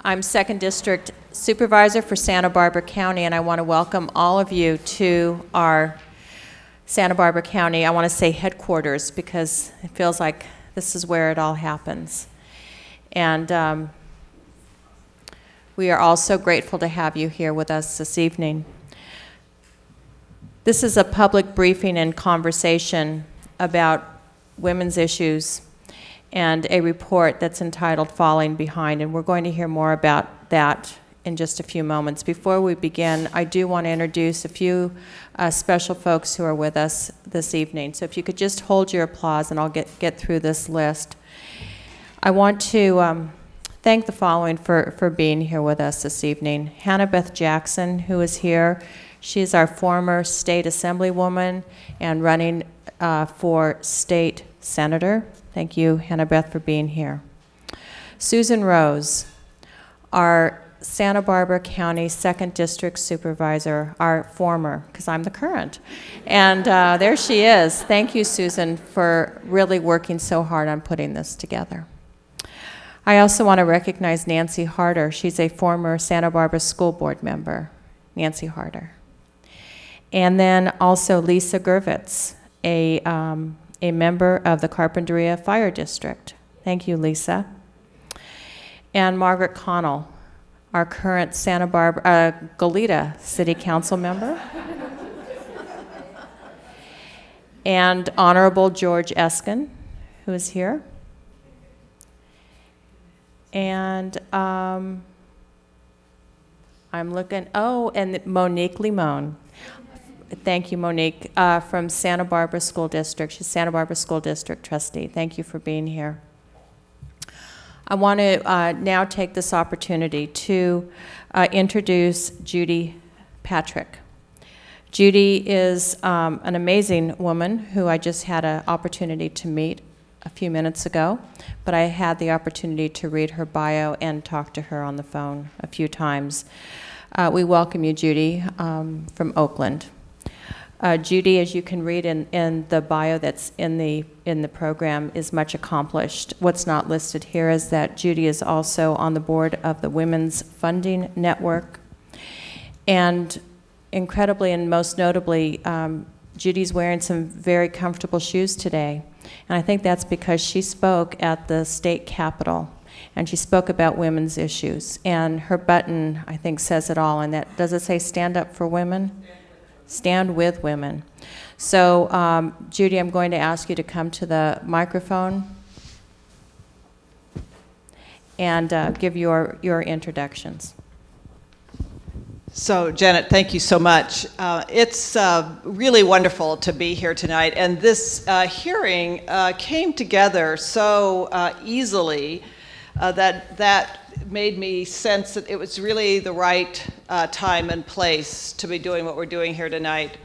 I'm 2nd District Supervisor for Santa Barbara County, and I want to welcome all of you to our Santa Barbara County, I want to say headquarters, because it feels like this is where it all happens. And we are also grateful to have you here with us this evening. This is a public briefing and conversation about women's issues and a report that's entitled Falling Behind, and we're going to hear more about that in just a few moments. Before we begin, I do want to introduce a few special folks who are with us this evening. So if you could just hold your applause and I'll get through this list. I want to thank the following for being here with us this evening. Hannah Beth Jackson, who is here. She's our former state assemblywoman and running for state senator. Thank you, Hannah Beth, for being here. Susan Rose, our Santa Barbara County 2nd District Supervisor, our former, because I'm the current. And there she is. Thank you, Susan, for really working so hard on putting this together. I also want to recognize Nancy Harder. She's a former Santa Barbara School Board member, Nancy Harder. And then also Lisa Gervitz, a member of the Carpinteria Fire District. Thank you, Lisa. And Margaret Connell, our current Santa Barbara, Goleta City Council member. And Honorable George Eskin, who is here. And I'm looking, oh, and Monique Limon. Thank you, Monique, from Santa Barbara School District. She's Santa Barbara School District trustee. Thank you for being here. I want to now take this opportunity to introduce Judy Patrick. Judy is an amazing woman who I just had an opportunity to meet a few minutes ago, but I had the opportunity to read her bio and talk to her on the phone a few times. We welcome you, Judy, from Oakland. Judy, as you can read in the bio that's in the program, is much accomplished. What's not listed here is that Judy is also on the board of the Women's Funding Network. And incredibly and most notably, Judy's wearing some very comfortable shoes today. And I think that's because she spoke at the state capitol. And she spoke about women's issues. And her button, I think, says it all. And that, does it say stand up for women? Stand with women. So, Judy, I'm going to ask you to come to the microphone and give your introductions. So, Janet, thank you so much. It's really wonderful to be here tonight. And this hearing came together so easily that made me sense that it was really the right time and place to be doing what we're doing here tonight.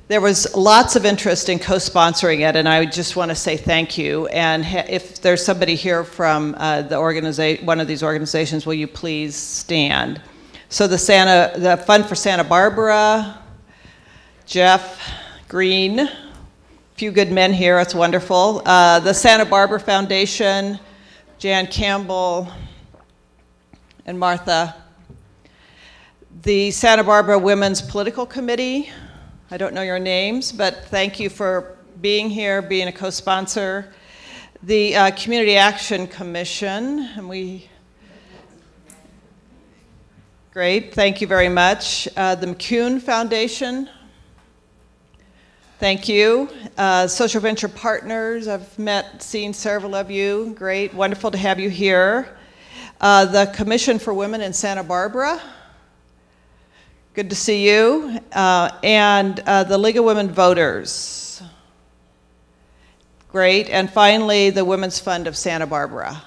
There was lots of interest in co-sponsoring it, and I just want to say thank you. And if there's somebody here from one of these organizations, will you please stand? So the Fund for Santa Barbara, Jeff Green, a few good men here, that's wonderful. The Santa Barbara Foundation, Jan Campbell, and Martha. The Santa Barbara Women's Political Committee, I don't know your names, but thank you for being here, being a co-sponsor. The Community Action Commission, and great, thank you very much. The McCune Foundation, thank you. Social Venture Partners, I've seen several of you, great, wonderful to have you here. The Commission for Women in Santa Barbara, good to see you. And the League of Women Voters, great. And finally, the Women's Fund of Santa Barbara.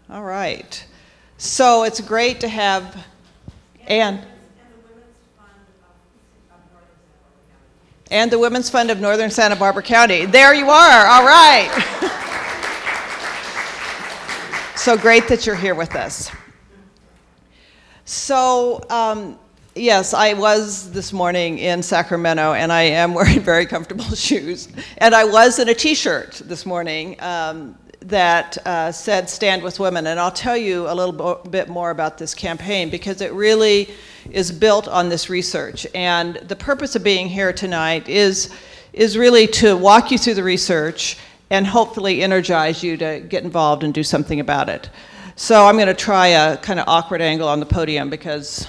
All right. So it's great to have, and the Women's Fund of Northern Santa Barbara County. There you are, all right. So great that you're here with us. So, yes, I was this morning in Sacramento, and I am wearing very comfortable shoes. And I was in a t-shirt this morning. that said Stand With Women, and I'll tell you a little bit more about this campaign because it really is built on this research. And the purpose of being here tonight is really to walk you through the research and hopefully energize you to get involved and do something about it. So I'm going to try a kind of awkward angle on the podium because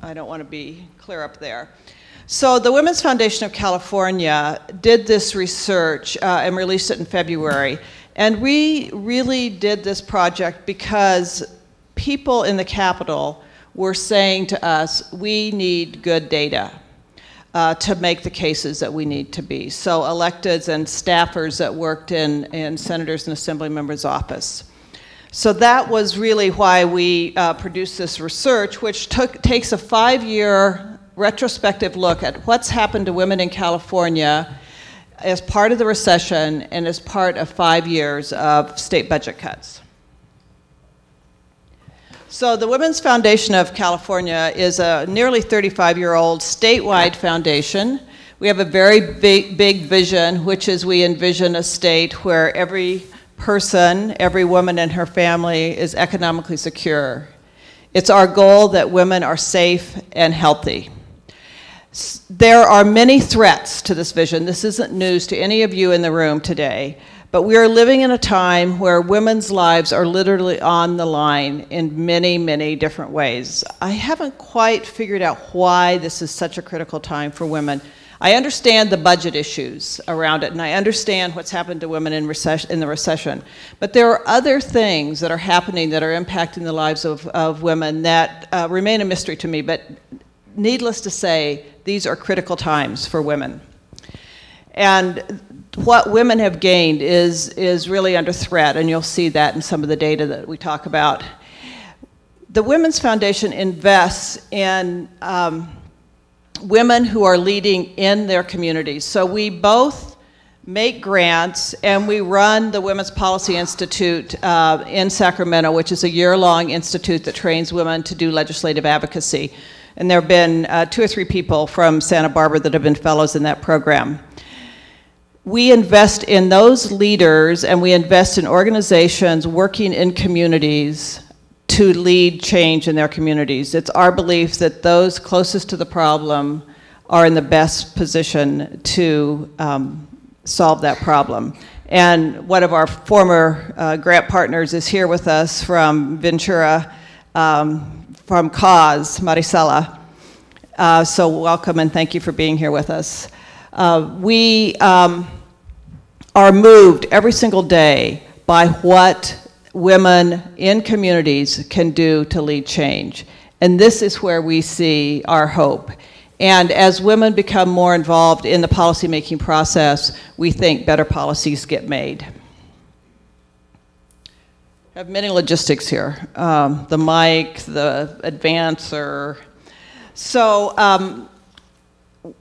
I don't want to be clear up there. So the Women's Foundation of California did this research and released it in February. And we really did this project because people in the Capitol were saying to us, we need good data to make the cases that we need to be. So electeds and staffers that worked in senators and assembly members' office. So that was really why we produced this research, which takes a 5-year retrospective look at what's happened to women in California as part of the recession and as part of 5 years of state budget cuts. So the Women's Foundation of California is a nearly 35-year-old statewide foundation. We have a very big vision, which is we envision a state where every person, every woman and her family is economically secure. It's our goal that women are safe and healthy. There are many threats to this vision. This isn't news to any of you in the room today, but we are living in a time where women's lives are literally on the line in many, many different ways. I haven't quite figured out why this is such a critical time for women. I understand the budget issues around it, and I understand what's happened to women in the recession. But there are other things that are happening that are impacting the lives of women that remain a mystery to me. But needless to say, these are critical times for women. And what women have gained is really under threat, and you'll see that in some of the data that we talk about. The Women's Foundation invests in women who are leading in their communities. So we both make grants and we run the Women's Policy Institute in Sacramento, which is a year-long institute that trains women to do legislative advocacy. And there have been 2 or 3 people from Santa Barbara that have been fellows in that program. We invest in those leaders and we invest in organizations working in communities to lead change in their communities. It's our belief that those closest to the problem are in the best position to solve that problem. And one of our former grant partners is here with us from Ventura, from CAUSE, Maricela. So welcome and thank you for being here with us. We are moved every single day by what women in communities can do to lead change. And this is where we see our hope. And as women become more involved in the policymaking process, we think better policies get made. I have many logistics here. The mic, the advancer. So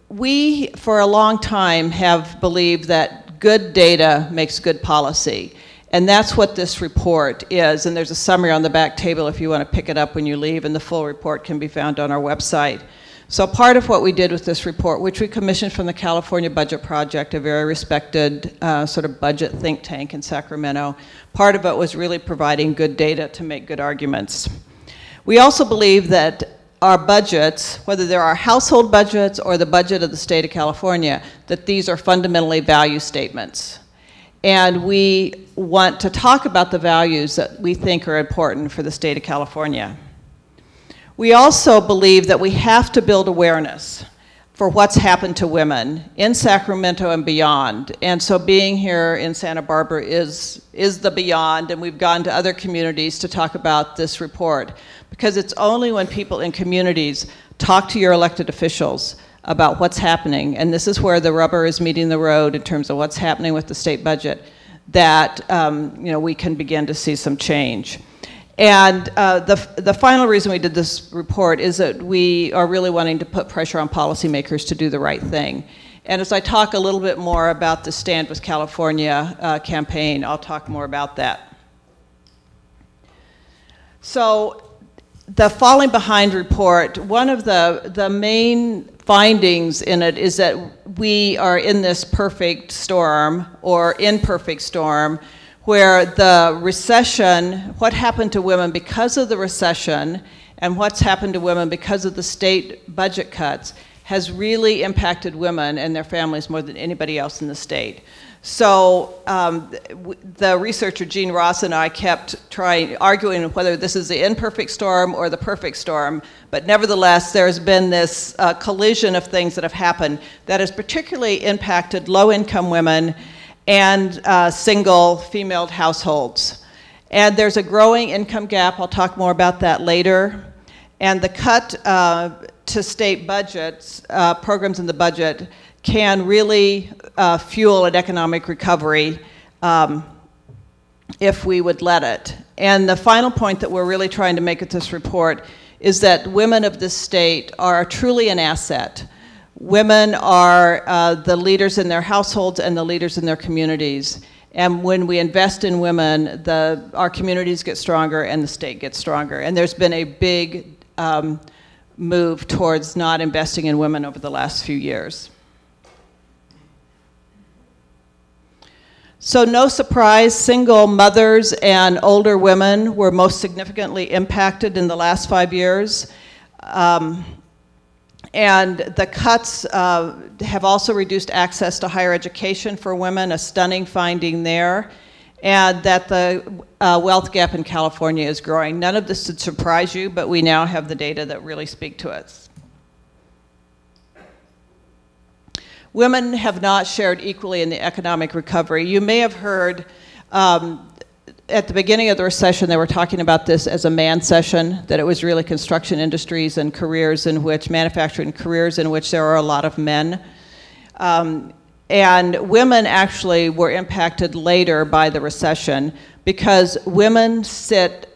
we, for a long time, have believed that good data makes good policy. And that's what this report is. And there's a summary on the back table if you want to pick it up when you leave, and the full report can be found on our website. So part of what we did with this report, which we commissioned from the California Budget Project, a very respected sort of budget think tank in Sacramento, part of it was really providing good data to make good arguments. We also believe that our budgets, whether they're our household budgets or the budget of the state of California, that these are fundamentally value statements. And we want to talk about the values that we think are important for the state of California. We also believe that we have to build awareness for what's happened to women in Sacramento and beyond. And so being here in Santa Barbara is the beyond, and we've gone to other communities to talk about this report. Because it's only when people in communities talk to your elected officials about what's happening, and this is where the rubber is meeting the road in terms of what's happening with the state budget, that we can begin to see some change. And the final reason we did this report is that we are really wanting to put pressure on policymakers to do the right thing. And as I talk a little bit more about the Stand With California campaign, I'll talk more about that. So the Falling Behind report, one of the main findings in it is that we are in this perfect storm or imperfect storm where the recession, what happened to women because of the recession and what's happened to women because of the state budget cuts has really impacted women and their families more than anybody else in the state. So the researcher Jean Ross and I kept arguing whether this is the imperfect storm or the perfect storm, but nevertheless there's been this collision of things that have happened that has particularly impacted low-income women and single female households. And there's a growing income gap. I'll talk more about that later. And the cut to state budgets, programs in the budget, can really fuel an economic recovery if we would let it. And the final point that we're really trying to make at this report is that women of this state are truly an asset. Women are the leaders in their households and the leaders in their communities. And when we invest in women, our communities get stronger and the state gets stronger. And there's been a big move towards not investing in women over the last few years. So no surprise, single mothers and older women were most significantly impacted in the last 5 years. And the cuts have also reduced access to higher education for women, a stunning finding there, and that the wealth gap in California is growing. None of this should surprise you, but we now have the data that really speak to us. Women have not shared equally in the economic recovery. You may have heard at the beginning of the recession, they were talking about this as a man session, that it was really construction industries and careers in which, manufacturing careers in which there are a lot of men. And women actually were impacted later by the recession because women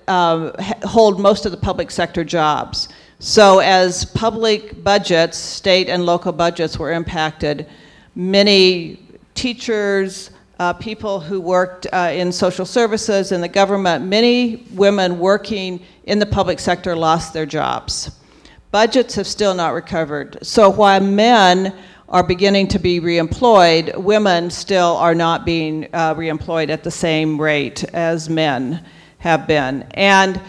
hold most of the public sector jobs. So as public budgets, state and local budgets were impacted, many teachers, people who worked in social services, in the government, many women working in the public sector lost their jobs. Budgets have still not recovered. So while men are beginning to be reemployed, women still are not being reemployed at the same rate as men have been. And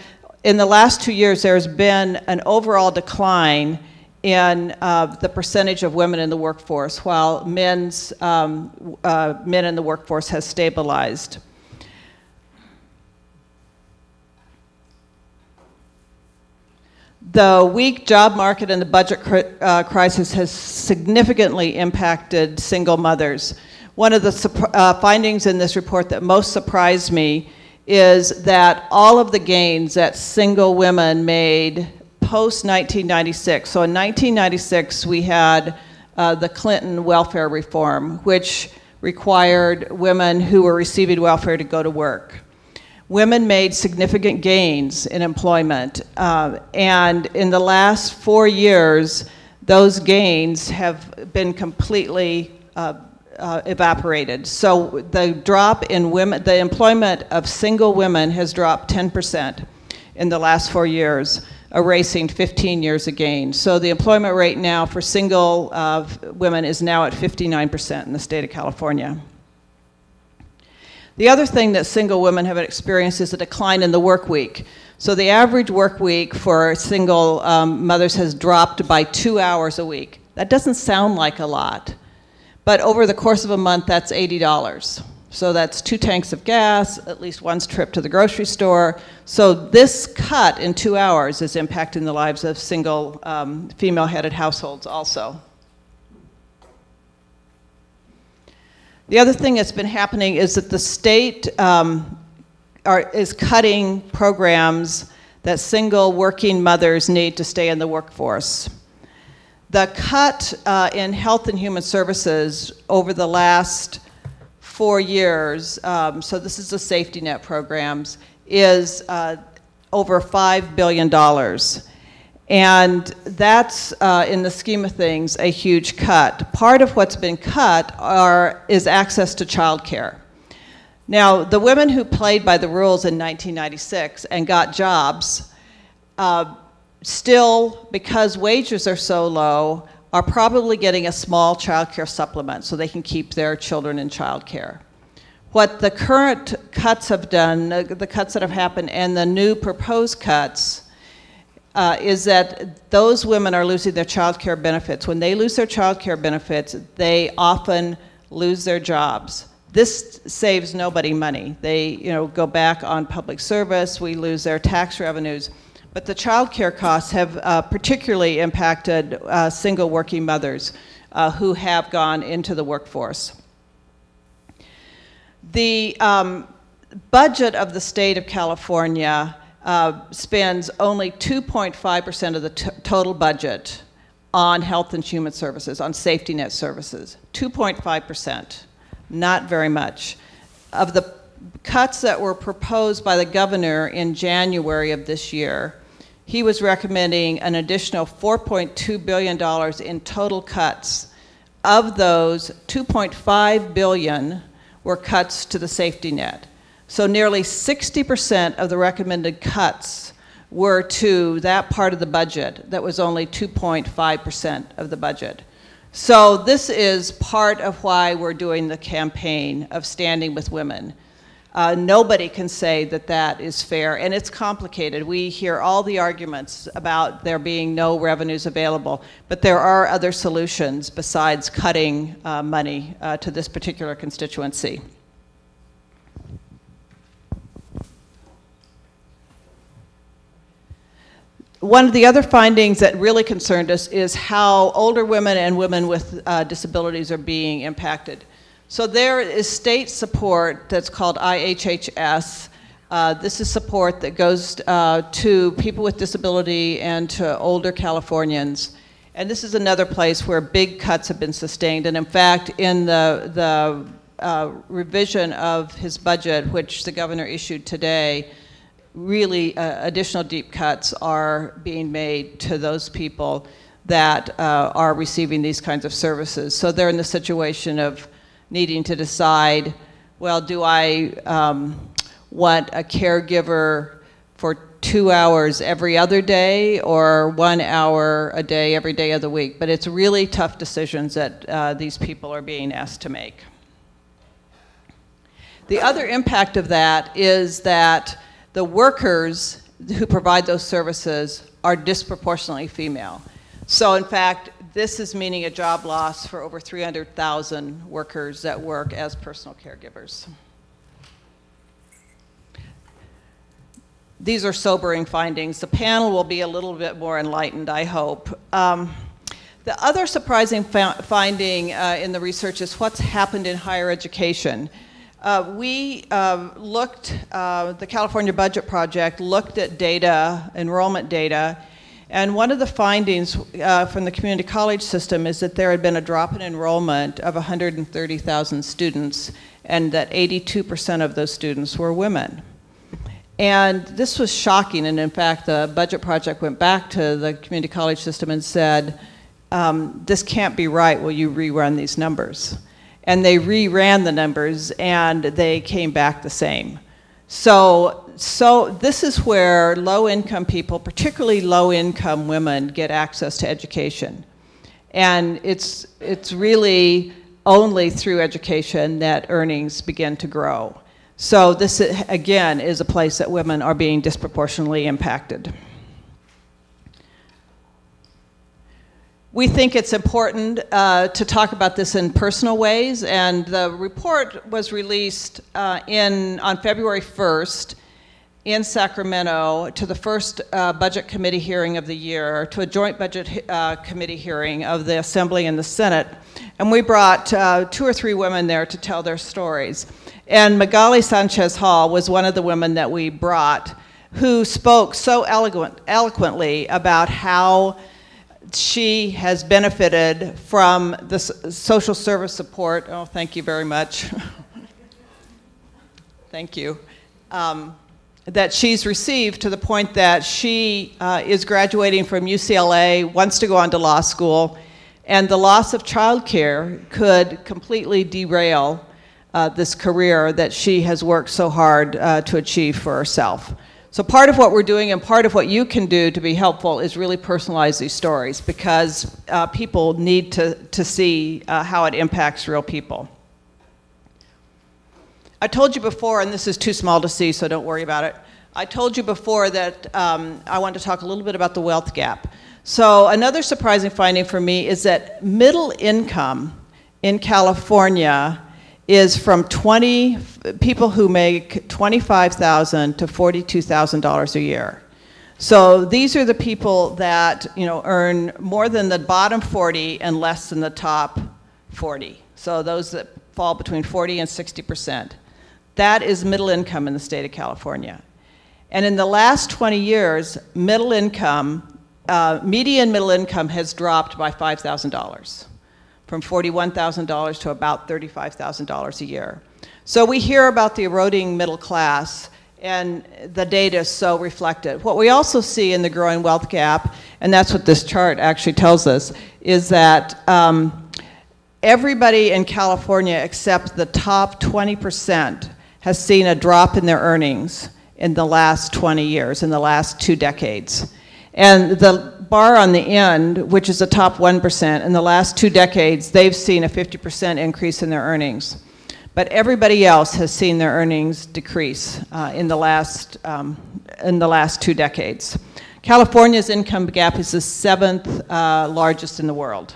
in the last 2 years, there's been an overall decline in the percentage of women in the workforce, while men in the workforce has stabilized. The weak job market and the budget crisis has significantly impacted single mothers. One of the findings in this report that most surprised me is that all of the gains that single women made post-1996, so in 1996 we had the Clinton welfare reform, which required women who were receiving welfare to go to work. Women made significant gains in employment, and in the last 4 years, those gains have been completely evaporated. So the drop in women, the employment of single women has dropped 10% in the last 4 years, erasing 15 years of gain. So the employment rate now for single women is now at 59% in the state of California. The other thing that single women have experienced is a decline in the work week. So the average work week for single mothers has dropped by 2 hours a week. That doesn't sound like a lot, but over the course of a month, that's $80. So that's 2 tanks of gas, at least 1 trip to the grocery store. So this cut in 2 hours is impacting the lives of single female-headed households also. The other thing that's been happening is that the state is cutting programs that single working mothers need to stay in the workforce. The cut in Health and Human Services over the last 4 years, so this is the safety net programs, is over $5 billion. And that's, in the scheme of things, a huge cut. Part of what's been cut is access to childcare. Now, the women who played by the rules in 1996 and got jobs still, because wages are so low, are probably getting a small child care supplement so they can keep their children in child care. What the current cuts have done, the cuts that have happened, and the new proposed cuts, is that those women are losing their child care benefits. When they lose their child care benefits, they often lose their jobs. This saves nobody money. They, go back on public service, we lose their tax revenues. But the child care costs have particularly impacted single working mothers who have gone into the workforce. The budget of the state of California spends only 2.5% of the total budget on health and human services, on safety net services. 2.5%. Not very much. Of the cuts that were proposed by the governor in January of this year, he was recommending an additional $4.2 billion in total cuts. Of those, $2.5 billion were cuts to the safety net. So nearly 60% of the recommended cuts were to that part of the budget that was only 2.5% of the budget. So this is part of why we're doing the campaign of Standing with Women. Nobody can say that that is fair, and it's complicated. We hear all the arguments about there being no revenues available, but there are other solutions besides cutting money to this particular constituency. One of the other findings that really concerned us is how older women and women with disabilities are being impacted. So there is state support that's called IHHS. This is support that goes to people with disability and to older Californians. And this is another place where big cuts have been sustained. And in fact, in the revision of his budget, which the governor issued today, really additional deep cuts are being made to those people that are receiving these kinds of services. So they're in the situation of needing to decide, well, do I want a caregiver for 2 hours every other day or 1 hour a day every day of the week? But it's really tough decisions that these people are being asked to make. The other impact of that is that the workers who provide those services are disproportionately female. So in fact, this is meaning a job loss for over 300,000 workers that work as personal caregivers. These are sobering findings. The panel will be a little bit more enlightened, I hope. The other surprising finding in the research is what's happened in higher education. We looked, the California Budget Project looked at data, enrollment data, and one of the findings from the community college system is that there had been a drop in enrollment of 130,000 students, and that 82% of those students were women. And this was shocking, and in fact, the Budget Project went back to the community college system and said, this can't be right, will you rerun these numbers? And they reran the numbers, and they came back the same. So this is where low-income people, particularly low-income women, get access to education. And it's really only through education that earnings begin to grow. So this, again, is a place that women are being disproportionately impacted. We think it's important to talk about this in personal ways, and the report was released on February 1st in Sacramento to the first budget committee hearing of the year, to a joint budget committee hearing of the Assembly and the Senate. And we brought 2 or 3 women there to tell their stories. And Magali Sanchez Hall was one of the women that we brought, who spoke so eloquently about how she has benefited from the social service support. Oh, thank you very much. Thank you. That she's received, to the point that she is graduating from UCLA, wants to go on to law school, and the loss of childcare could completely derail this career that she has worked so hard to achieve for herself. So part of what we're doing, and part of what you can do to be helpful, is really personalize these stories, because people need to see how it impacts real people. I told you before, and this is too small to see, so don't worry about it. I told you before that I wanted to talk a little bit about the wealth gap. So another surprising finding for me is that middle income in California is from people who make $25,000 to $42,000 a year. So these are the people that earn more than the bottom 40 and less than the top 40. So those that fall between 40 and 60%. That is middle income in the state of California. And in the last 20 years, middle income, median middle income has dropped by $5,000, from $41,000 to about $35,000 a year. So we hear about the eroding middle class, and the data is so reflective. What we also see in the growing wealth gap, and that's what this chart actually tells us, is that everybody in California except the top 20% has seen a drop in their earnings in the last 20 years, in the last 2 decades. And the bar on the end, which is the top 1%, in the last 2 decades, they've seen a 50% increase in their earnings. But everybody else has seen their earnings decrease in the last 2 decades. California's income gap is the 7th largest in the world.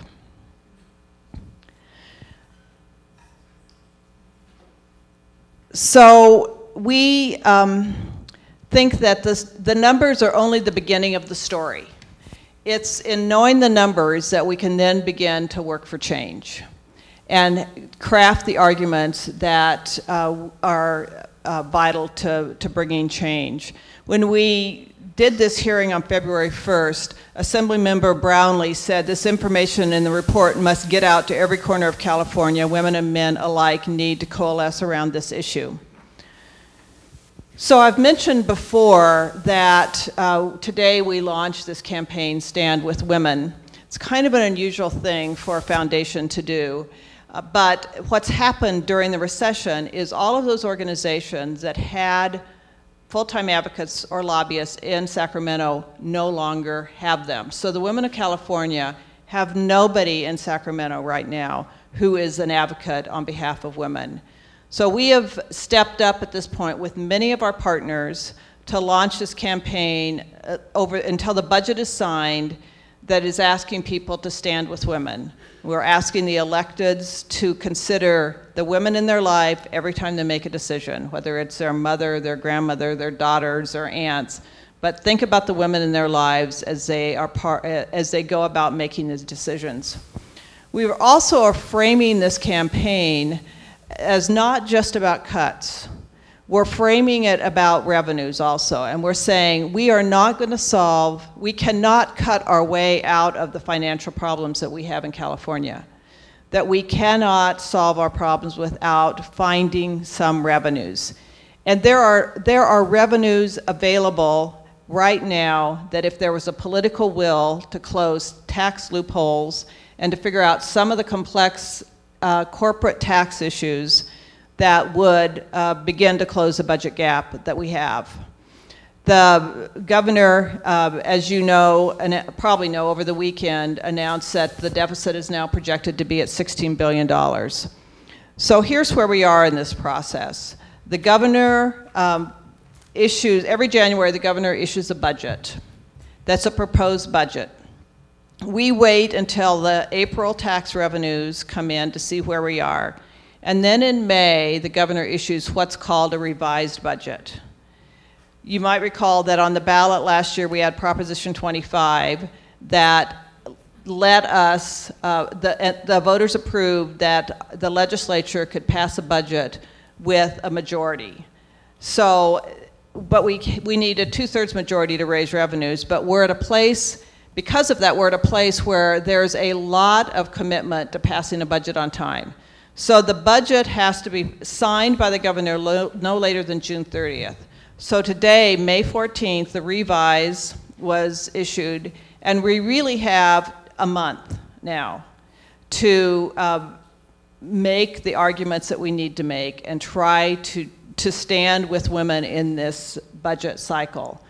So we think that the numbers are only the beginning of the story. It's in knowing the numbers that we can then begin to work for change and craft the arguments that are vital to bringing change. When we did this hearing on February 1st, Assemblymember Brownlee said this information in the report must get out to every corner of California. Women and men alike need to coalesce around this issue. So I've mentioned before that today we launched this campaign, Stand With Women. It's kind of an unusual thing for a foundation to do. But what's happened during the recession is all of those organizations that had full-time advocates or lobbyists in Sacramento no longer have them. So the women of California have nobody in Sacramento right now who is an advocate on behalf of women. So we have stepped up at this point with many of our partners to launch this campaign until the budget is signed that is asking people to stand with women. We're asking the electeds to consider the women in their life every time they make a decision, whether it's their mother, their grandmother, their daughters, their aunts. But think about the women in their lives as they go about making these decisions. We also are framing this campaign as not just about cuts. We're framing it about revenues also, and we're saying we are not going to we cannot cut our way out of the financial problems that we have in California, that we cannot solve our problems without finding some revenues. And there are revenues available right now that if there was a political will to close tax loopholes and to figure out some of the complex corporate tax issues that would begin to close the budget gap that we have. The governor, as you know, and probably know, over the weekend announced that the deficit is now projected to be at $16 billion. So here's where we are in this process. The governor every January the governor issues a budget. That's a proposed budget. We wait until the April tax revenues come in to see where we are. And then in May, the governor issues what's called a revised budget. You might recall that on the ballot last year, we had Proposition 25 that let us, the voters approved that the legislature could pass a budget with a majority. So, but we need a 2/3 majority to raise revenues, but we're at a place, because of that, we're at a place where there's a lot of commitment to passing a budget on time. So the budget has to be signed by the governor no later than June 30th. So today, May 14th, the revise was issued, and we really have a month now to make the arguments that we need to make and try to stand with women in this budget cycle.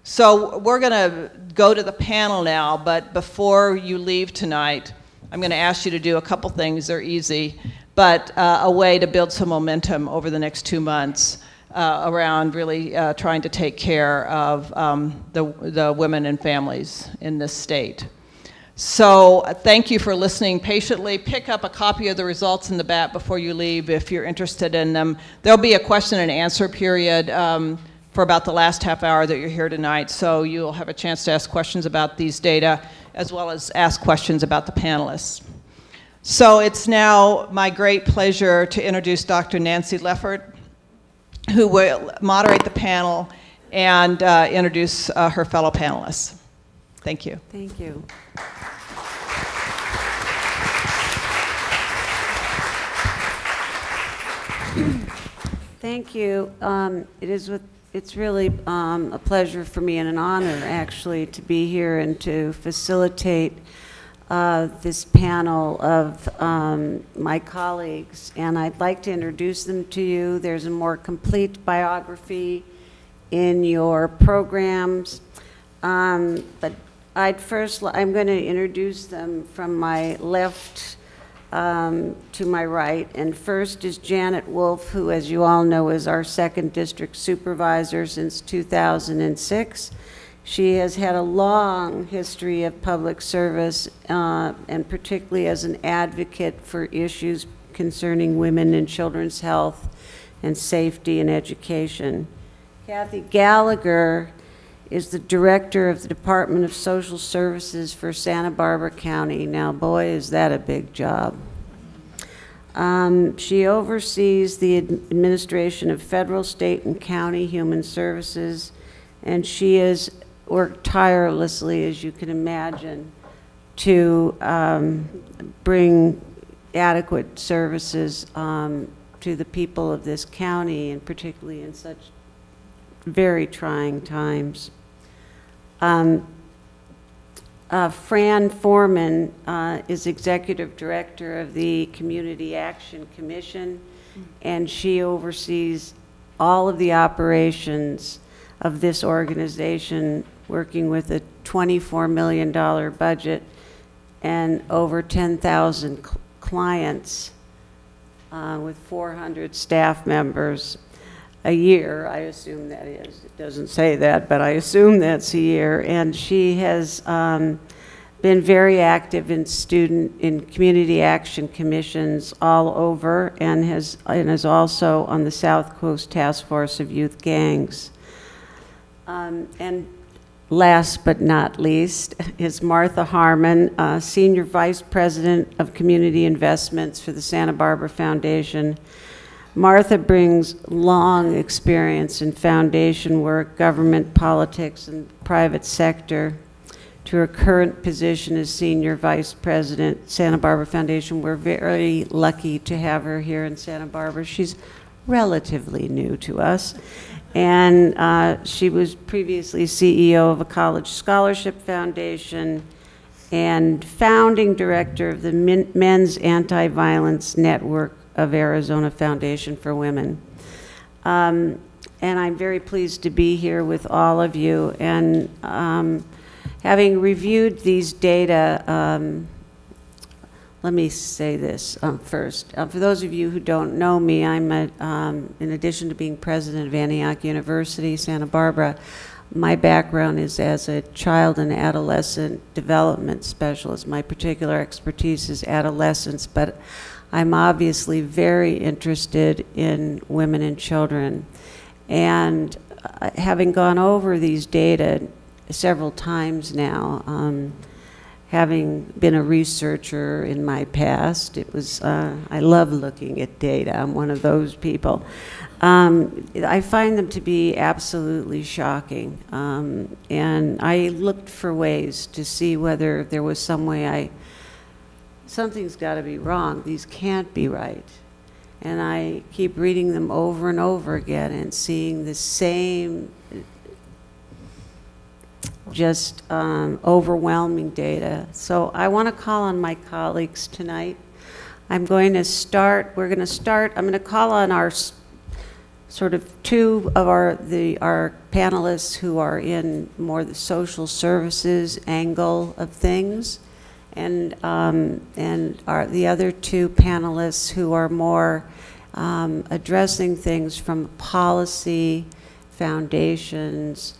So we're going to go to the panel now, but before you leave tonight, I'm going to ask you to do a couple things. They're easy. but a way to build some momentum over the next 2 months around really trying to take care of the women and families in this state. So thank you for listening patiently. Pick up a copy of the results in the back before you leave if you're interested in them. There'll be a question and answer period for about the last half hour that you're here tonight, so you'll have a chance to ask questions about these data as well as ask questions about the panelists. So it's now my great pleasure to introduce Dr. Nancy Leffert, who will moderate the panel and introduce her fellow panelists. Thank you. Thank you. Thank you. It's really a pleasure for me and an honor, actually, to be here and to facilitate this panel of my colleagues. And I'd like to introduce them to you. There's a more complete biography in your programs. But I'm going to introduce them from my left to my right. And first is Janet Wolf, who, as you all know, is our 2nd District Supervisor since 2006. She has had a long history of public service, and particularly as an advocate for issues concerning women and children's health and safety and education. Kathy Gallagher is the Director of the Department of Social Services for Santa Barbara County. Now, boy, is that a big job. She oversees the administration of federal, state, and county human services, and she has worked tirelessly, as you can imagine, to bring adequate services to the people of this county, and particularly in such very trying times. Fran Forman is Executive Director of the Community Action Commission, and she oversees all of the operations of this organization, working with a $24 million budget and over 10,000 clients with 400 staff members a year, I assume that is. It doesn't say that, but I assume that's a year. And she has been very active in community action commissions all over, and is also on the South Coast Task Force of Youth Gangs. And last but not least is Martha Harmon, Senior Vice President of Community Investments for the Santa Barbara Foundation. Martha brings long experience in foundation work, government, politics, and private sector to her current position as Senior Vice President, Santa Barbara Foundation. We're very lucky to have her here in Santa Barbara. She's relatively new to us. And she was previously CEO of a college scholarship foundation and founding director of the Men's Anti-Violence Network of Arizona Foundation for Women. And I'm very pleased to be here with all of you. And having reviewed these data, let me say this first. For those of you who don't know me, I'm in addition to being president of Antioch University, Santa Barbara, my background is as a child and adolescent development specialist. My particular expertise is adolescence, but I'm obviously very interested in women and children. And having gone over these data several times now, having been a researcher in my past, I love looking at data. I'm one of those people. I find them to be absolutely shocking. And I looked for ways to see whether there was some way something's got to be wrong. These can't be right. And I keep reading them over and over again and seeing the same just overwhelming data. So I want to call on my colleagues tonight. I'm going to call on our sort of two of our panelists who are in more the social services angle of things, and the other two panelists who are more addressing things from a policy foundations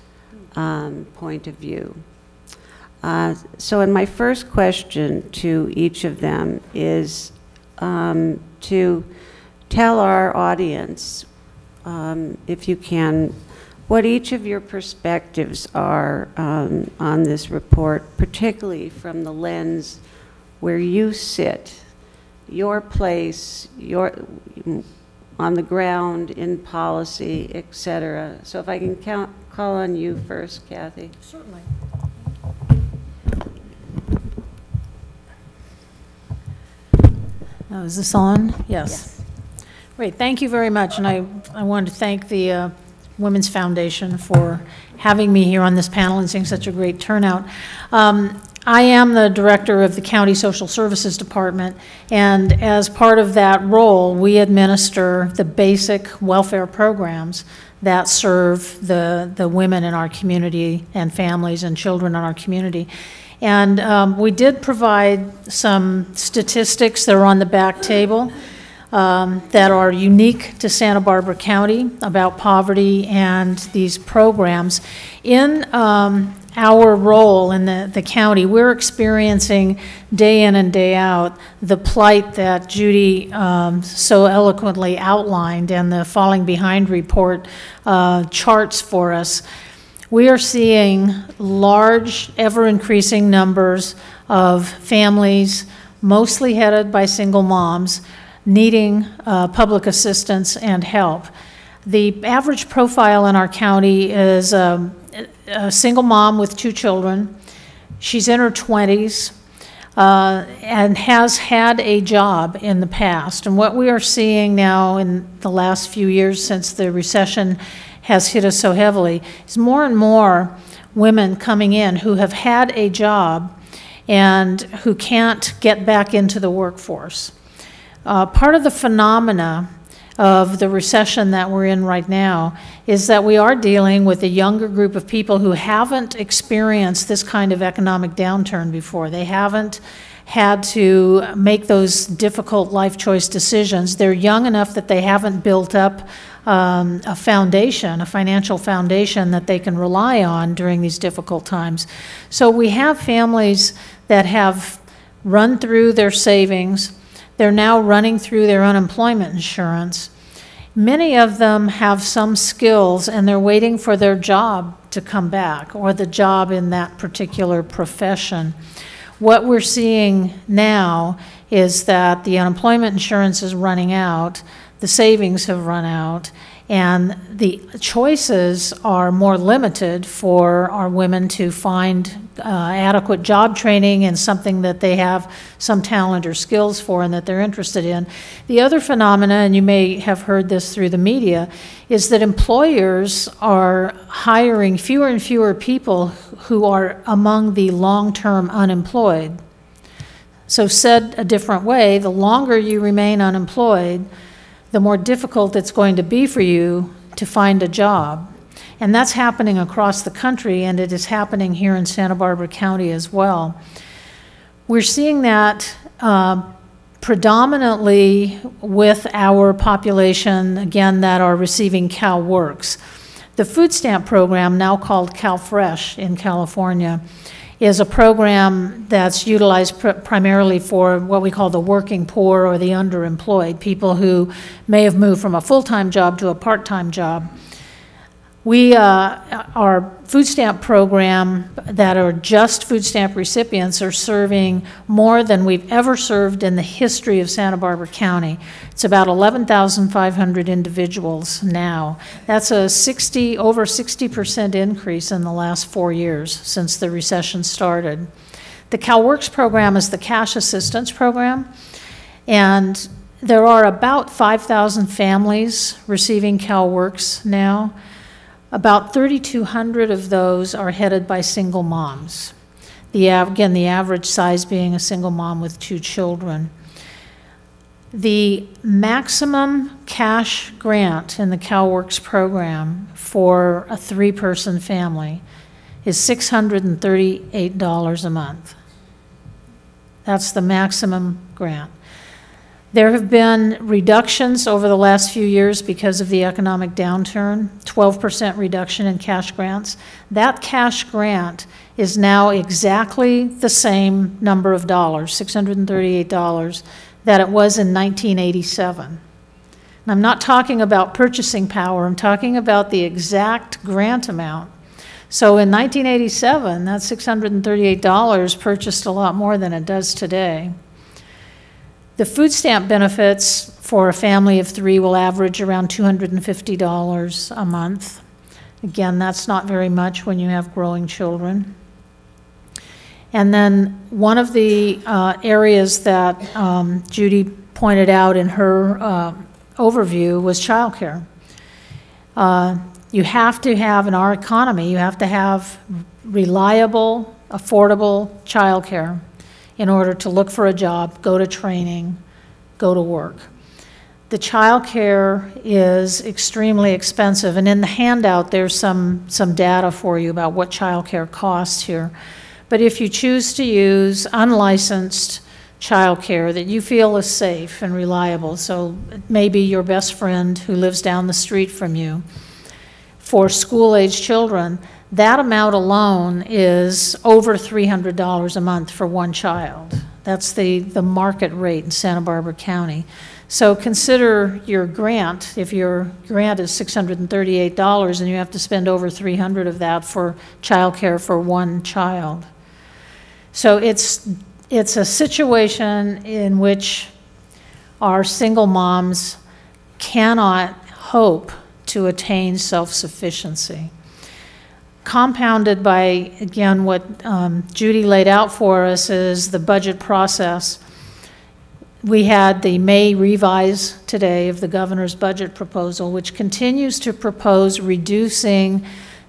point of view. So in my first question to each of them is to tell our audience, if you can, what each of your perspectives are on this report, particularly from the lens where you sit, your place, on the ground, in policy, etc. So if I can call on you first, Kathy. Certainly. Is this on? Yes. Great, thank you very much. And I wanted to thank the Women's Foundation for having me here on this panel and seeing such a great turnout. I am the director of the County Social Services Department, and as part of that role, we administer the basic welfare programs that serve the women in our community and families and children in our community. And we did provide some statistics that are on the back table that are unique to Santa Barbara County about poverty and these programs. In our role in the county, we're experiencing day in and day out the plight that Judy so eloquently outlined, and the Falling Behind report charts for us. We are seeing large, ever-increasing numbers of families, mostly headed by single moms, needing public assistance and help. The average profile in our county is a single mom with 2 children. She's in her 20s and has had a job in the past. And what we are seeing now in the last few years since the recession has hit us so heavily is more and more women coming in who have had a job and who can't get back into the workforce. Part of the phenomena of the recession that we're in right now is that we are dealing with a younger group of people who haven't experienced this kind of economic downturn before. They haven't had to make those difficult life choice decisions. They're young enough that they haven't built up a foundation, a financial foundation that they can rely on during these difficult times. So we have families that have run through their savings. They're now running through their unemployment insurance. Many of them have some skills and they're waiting for their job to come back, or the job in that particular profession. What we're seeing now is that the unemployment insurance is running out, the savings have run out, and the choices are more limited for our women to find adequate job training and something that they have some talent or skills for and that they're interested in. The other phenomena, and you may have heard this through the media, is that employers are hiring fewer and fewer people who are among the long-term unemployed. So said a different way, the longer you remain unemployed, the more difficult it's going to be for you to find a job. And that's happening across the country, and it is happening here in Santa Barbara County as well. We're seeing that predominantly with our population, again, that are receiving CalWorks. The food stamp program, now called CalFresh in California, is a program that's utilized primarily for what we call the working poor or the underemployed, people who may have moved from a full-time job to a part-time job. Our food stamp program that are just food stamp recipients are serving more than we've ever served in the history of Santa Barbara County. It's about 11,500 individuals now. That's a over 60% increase in the last 4 years since the recession started. The CalWorks program is the cash assistance program, and there are about 5,000 families receiving CalWorks now. About 3,200 of those are headed by single moms. Again, the average size being a single mom with 2 children. The maximum cash grant in the CalWorks program for a 3-person family is $638 a month. That's the maximum grant. There have been reductions over the last few years because of the economic downturn, 12% reduction in cash grants. That cash grant is now exactly the same number of dollars, $638, that it was in 1987. And I'm not talking about purchasing power, I'm talking about the exact grant amount. So in 1987, that $638 purchased a lot more than it does today. The food stamp benefits for a family of 3 will average around $250 a month. Again, that's not very much when you have growing children. And then one of the areas that Judy pointed out in her overview was childcare. You have to have, in our economy, you have to have reliable, affordable childcare in order to look for a job, go to training, go to work. The childcare is extremely expensive, and in the handout there's some data for you about what childcare costs here. But if you choose to use unlicensed childcare that you feel is safe and reliable, so maybe your best friend who lives down the street from you, for school-age children, that amount alone is over $300 a month for one child. That's the market rate in Santa Barbara County. So consider your grant. If your grant is $638 and you have to spend over $300 of that for childcare for one child. So it's a situation in which our single moms cannot hope to attain self-sufficiency. Compounded by, again, what Judy laid out for us is the budget process. We had the May revise today of the governor's budget proposal, which continues to propose reducing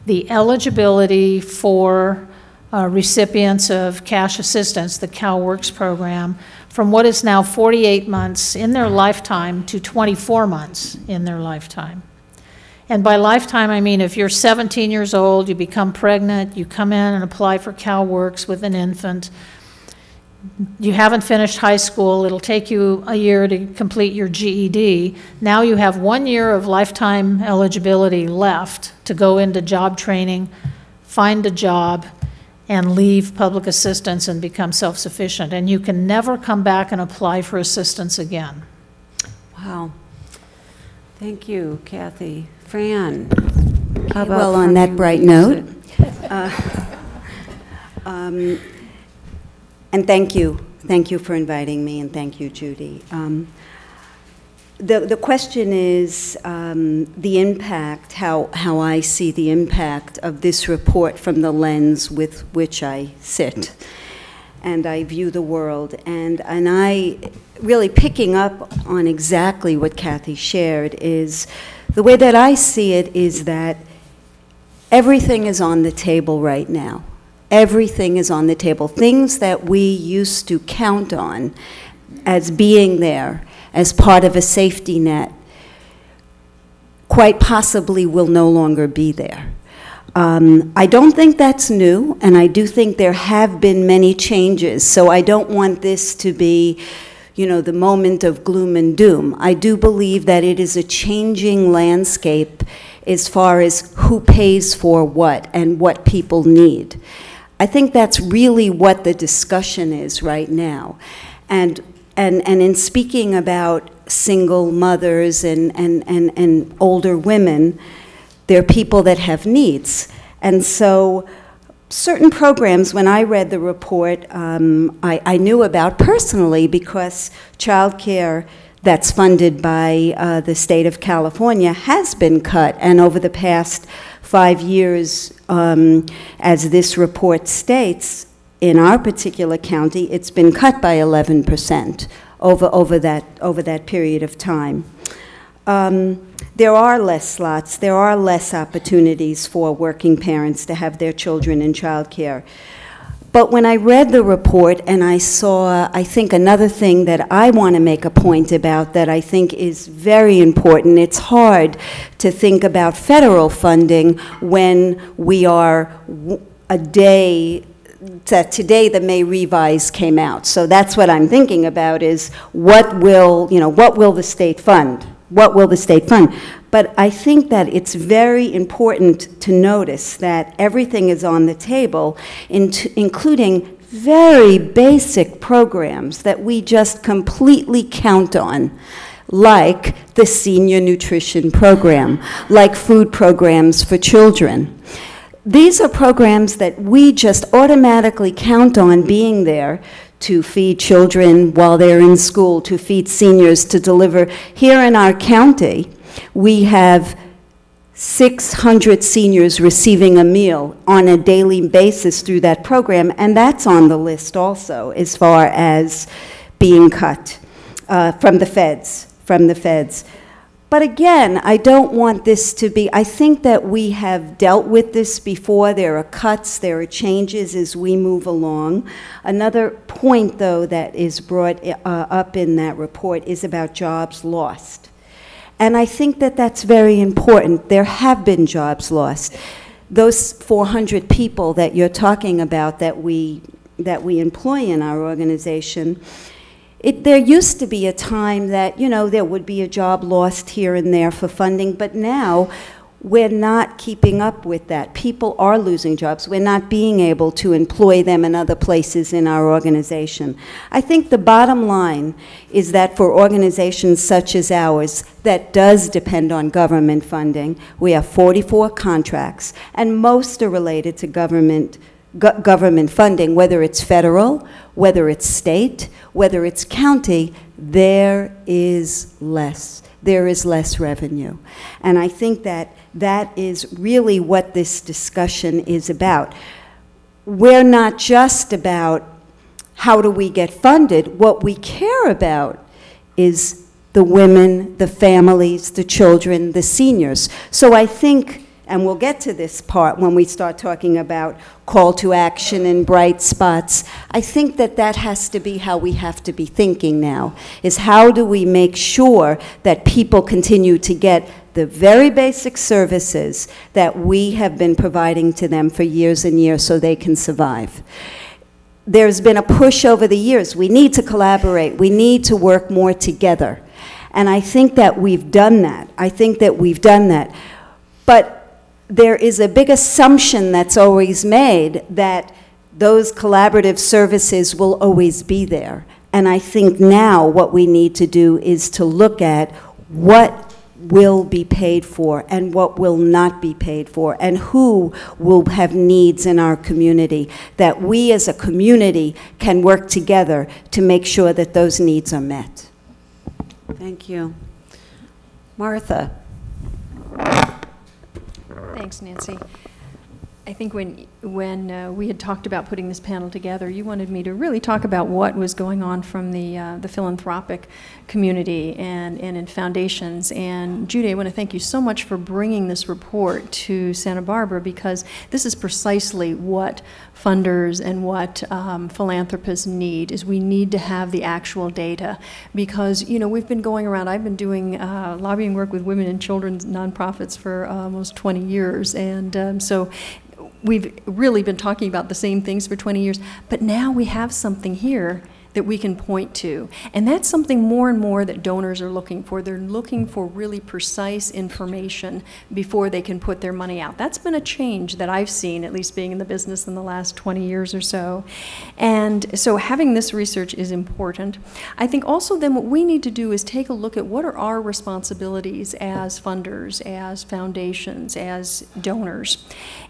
the eligibility for recipients of cash assistance, the CalWorks program, from what is now 48 months in their lifetime to 24 months in their lifetime. And by lifetime, I mean if you're 17 years old, you become pregnant, you come in and apply for CalWorks with an infant, you haven't finished high school, it'll take you a year to complete your GED. Now you have 1 year of lifetime eligibility left to go into job training, find a job, and leave public assistance and become self-sufficient. And you can never come back and apply for assistance again. Wow. Thank you, Kathy. Fran? Well, on that bright note, and thank you for inviting me, and thank you, Judy. The question is the impact, how I see the impact of this report from the lens with which I sit and I view the world. And I, really picking up on exactly what Kathy shared, is the way that I see it is that everything is on the table right now. Everything is on the table. Things that we used to count on as being there, as part of a safety net, quite possibly will no longer be there. I don't think that's new, and I do think there have been many changes, so I don't want this to be, you know, the moment of gloom and doom. I do believe that it is a changing landscape as far as who pays for what and what people need. I think that's really what the discussion is right now. And in speaking about single mothers and older women, there are people that have needs. And so certain programs, when I read the report, I knew about personally, because childcare that's funded by the state of California has been cut. And over the past 5 years, as this report states, in our particular county, it's been cut by 11% over that period of time. There are less slots, there are less opportunities for working parents to have their children in childcare. But when I read the report and I saw, I think, another thing that I want to make a point about that I think is very important, it's hard to think about federal funding when we are a day that today the May revise came out. So that's what I'm thinking about is what will the state fund? What will the state fund? But I think that it's very important to notice that everything is on the table, including very basic programs that we just completely count on, like the senior nutrition program, like food programs for children. These are programs that we just automatically count on being there to feed children while they're in school, to feed seniors, to deliver. Here in our county, we have 600 seniors receiving a meal on a daily basis through that program, and that's on the list also as far as being cut from the feds. But again, I don't want this to be, I think that we have dealt with this before. There are cuts, there are changes as we move along. Another point, though, that is brought up in that report is about jobs lost. And I think that that's very important. There have been jobs lost. Those 400 people that you're talking about that we employ in our organization, there used to be a time that, there would be a job lost here and there for funding, but now we're not keeping up with that. People are losing jobs. We're not being able to employ them in other places in our organization. I think the bottom line is that for organizations such as ours that does depend on government funding, we have 44 contracts, and most are related to government funding, whether it's federal, whether it's state, whether it's county, there is less revenue. And I think that is really what this discussion is about. We're not just about how do we get funded. What we care about is the women, the families, the children, the seniors. So I think, and we'll get to this part when we start talking about call to action and bright spots, I think that has to be how we have to be thinking now, is how do we make sure that people continue to get the very basic services that we have been providing to them for years and years so they can survive. There's been a push over the years. We need to collaborate. We need to work more together. And I think that we've done that. But there is a big assumption that's always made that those collaborative services will always be there. And I think now what we need to do is to look at what will be paid for and what will not be paid for, and who will have needs in our community, that we as a community can work together to make sure that those needs are met. Thank you. Martha. Thanks, Nancy. I think when we had talked about putting this panel together, you wanted me to really talk about what was going on from the philanthropic community and in foundations. And Judy, I want to thank you so much for bringing this report to Santa Barbara, because this is precisely what funders and what philanthropists need, is we need to have the actual data. Because, we've been going around, I've been doing lobbying work with women and children's nonprofits for almost 20 years. And so we've really been talking about the same things for 20 years, but now we have something here that we can point to. And that's something more and more that donors are looking for. They're looking for really precise information before they can put their money out. That's been a change that I've seen, at least being in the business in the last 20 years or so. And so having this research is important. I think also then what we need to do is take a look at what are our responsibilities as funders, as foundations, as donors.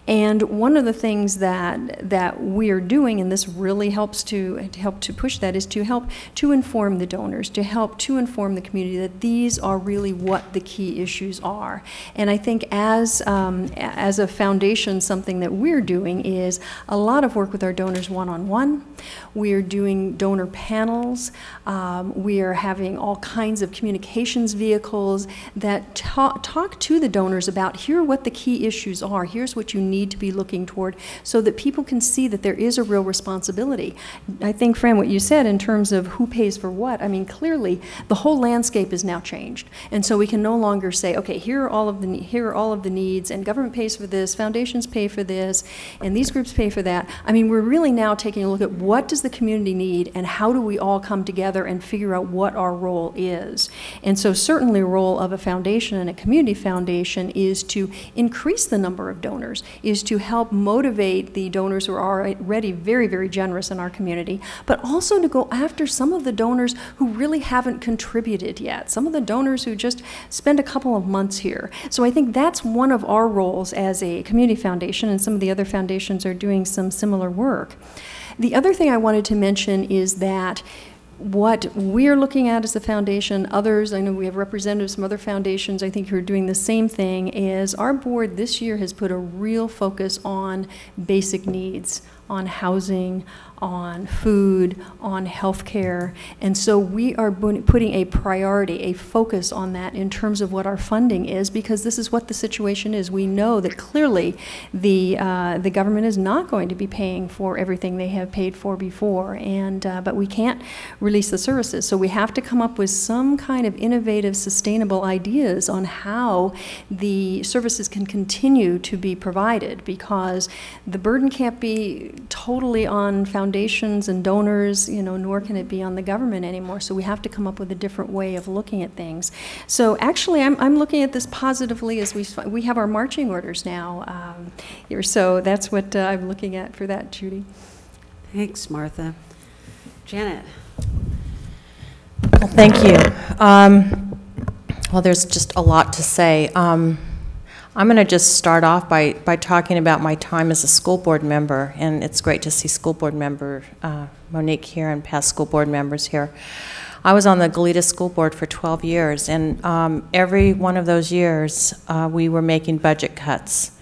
And one of the things that we are doing, and this really helps to push that, is to help to inform the donors, to help to inform the community that these are really what the key issues are. And I think as a foundation, something that we're doing is a lot of work with our donors one-on-one. We are doing donor panels. We are having all kinds of communications vehicles that talk to the donors about here are what the key issues are. Here's what you need need to be looking toward so that people can see that there is a real responsibility. I think, Fran, what you said in terms of who pays for what, I mean, clearly the whole landscape is now changed. And so we can no longer say, okay, here are all of the needs, and government pays for this, foundations pay for this, and these groups pay for that. I mean, we're really now taking a look at what does the community need, and how do we all come together and figure out what our role is. And so certainly a role of a foundation and a community foundation is to increase the number of donors, is to help motivate the donors who are already very, very generous in our community, but also to go after some of the donors who really haven't contributed yet, some of the donors who just spend a couple of months here. So I think that's one of our roles as a community foundation, and some of the other foundations are doing some similar work. The other thing I wanted to mention is that what we're looking at as a foundation, others, I know we have representatives from other foundations, I think, who are doing the same thing, is our board this year has put a real focus on basic needs, on housing, on food, on healthcare, and so we are putting a priority, a focus on that in terms of what our funding is, because this is what the situation is. We know that clearly the government is not going to be paying for everything they have paid for before, and but we can't release the services, so we have to come up with some kind of innovative, sustainable ideas on how the services can continue to be provided, because the burden can't be totally on foundations and donors, you know, nor can it be on the government anymore. So we have to come up with a different way of looking at things. So actually, I'm looking at this positively as we have our marching orders now here. So that's what I'm looking at for that, Judy. Thanks, Martha. Janet. Well, thank you. Well, there's just a lot to say. I'm going to just start off by talking about my time as a school board member, and it's great to see school board member Monique here and past school board members here. I was on the Goleta School Board for 12 years, and every one of those years we were making budget cuts.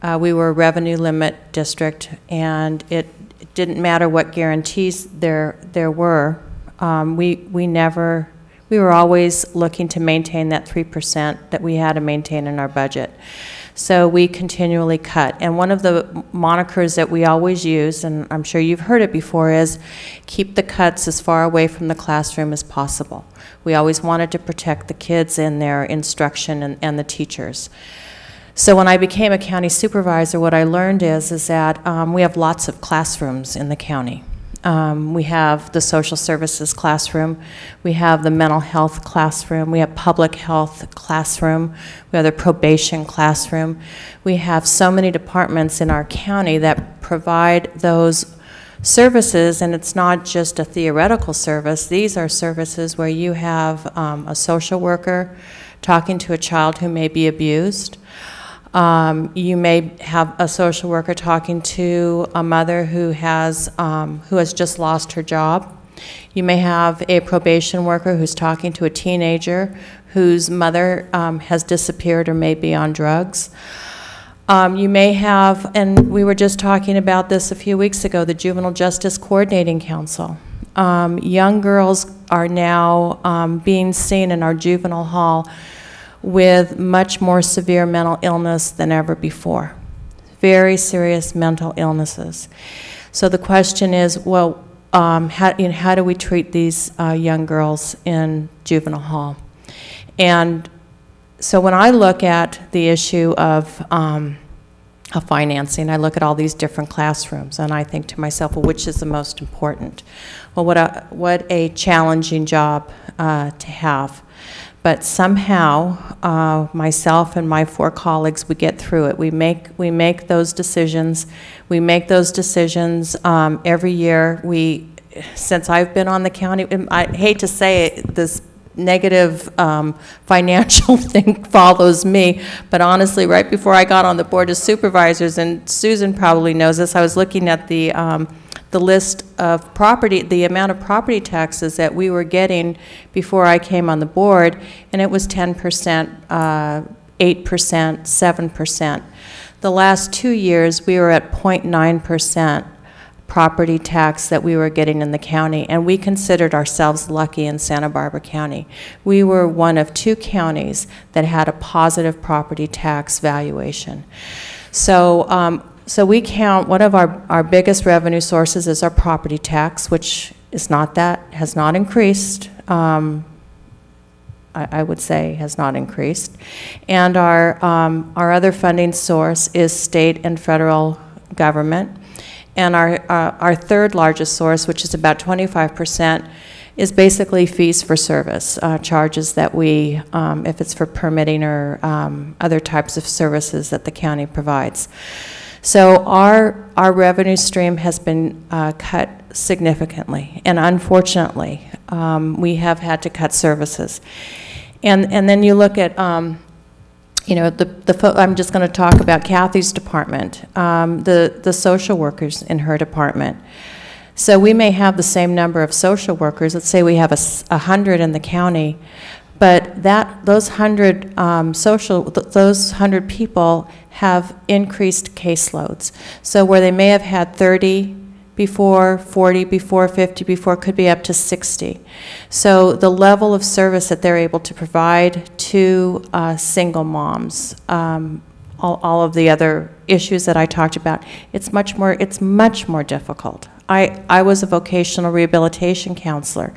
We were a revenue limit district, and it didn't matter what guarantees there were. We were always looking to maintain that 3% that we had to maintain in our budget. So we continually cut. And one of the monikers that we always use, and I'm sure you've heard it before, is keep the cuts as far away from the classroom as possible. We always wanted to protect the kids in their instruction and the teachers. So when I became a county supervisor, what I learned is that we have lots of classrooms in the county. We have the social services classroom, we have the mental health classroom, we have public health classroom, we have the probation classroom. We have so many departments in our county that provide those services, and it's not just a theoretical service. These are services where you have a social worker talking to a child who may be abused. You may have a social worker talking to a mother who has just lost her job. You may have a probation worker who's talking to a teenager whose mother has disappeared or may be on drugs. You may have, and we were just talking about this a few weeks ago, the Juvenile Justice Coordinating Council. Young girls are now being seen in our juvenile hall with much more severe mental illness than ever before. Very serious mental illnesses. So the question is, well, how do we treat these young girls in juvenile hall? And so when I look at the issue of financing, I look at all these different classrooms, and I think to myself, well, which is the most important? Well, what a challenging job to have. But somehow, myself and my 4 colleagues, we get through it. We make those decisions. We make those decisions every year. Since I've been on the county, I hate to say it, this negative financial thing follows me, but honestly, right before I got on the board of supervisors, and Susan probably knows this, I was looking at the list of property, the amount of property taxes that we were getting before I came on the board, and it was 10%, 8%, 7%. The last 2 years, we were at 0.9% property tax that we were getting in the county, and we considered ourselves lucky in Santa Barbara County. We were one of 2 counties that had a positive property tax valuation. So, so we count, one of our biggest revenue sources is our property tax, which is not has not increased. I would say has not increased. And our other funding source is state and federal government. And our third largest source, which is about 25%, is basically fees for service, charges that we, if it's for permitting or other types of services that the county provides. So our revenue stream has been cut significantly, and unfortunately, we have had to cut services. And then you look at, you know, I'm just going to talk about Kathy's department, the social workers in her department. So we may have the same number of social workers. Let's say we have 100 in the county, but those 100 those 100 people have increased caseloads. So where they may have had 30 before, 40 before, 50 before, could be up to 60. So the level of service that they're able to provide to single moms, all of the other issues that I talked about, it's much more difficult. I was a vocational rehabilitation counselor,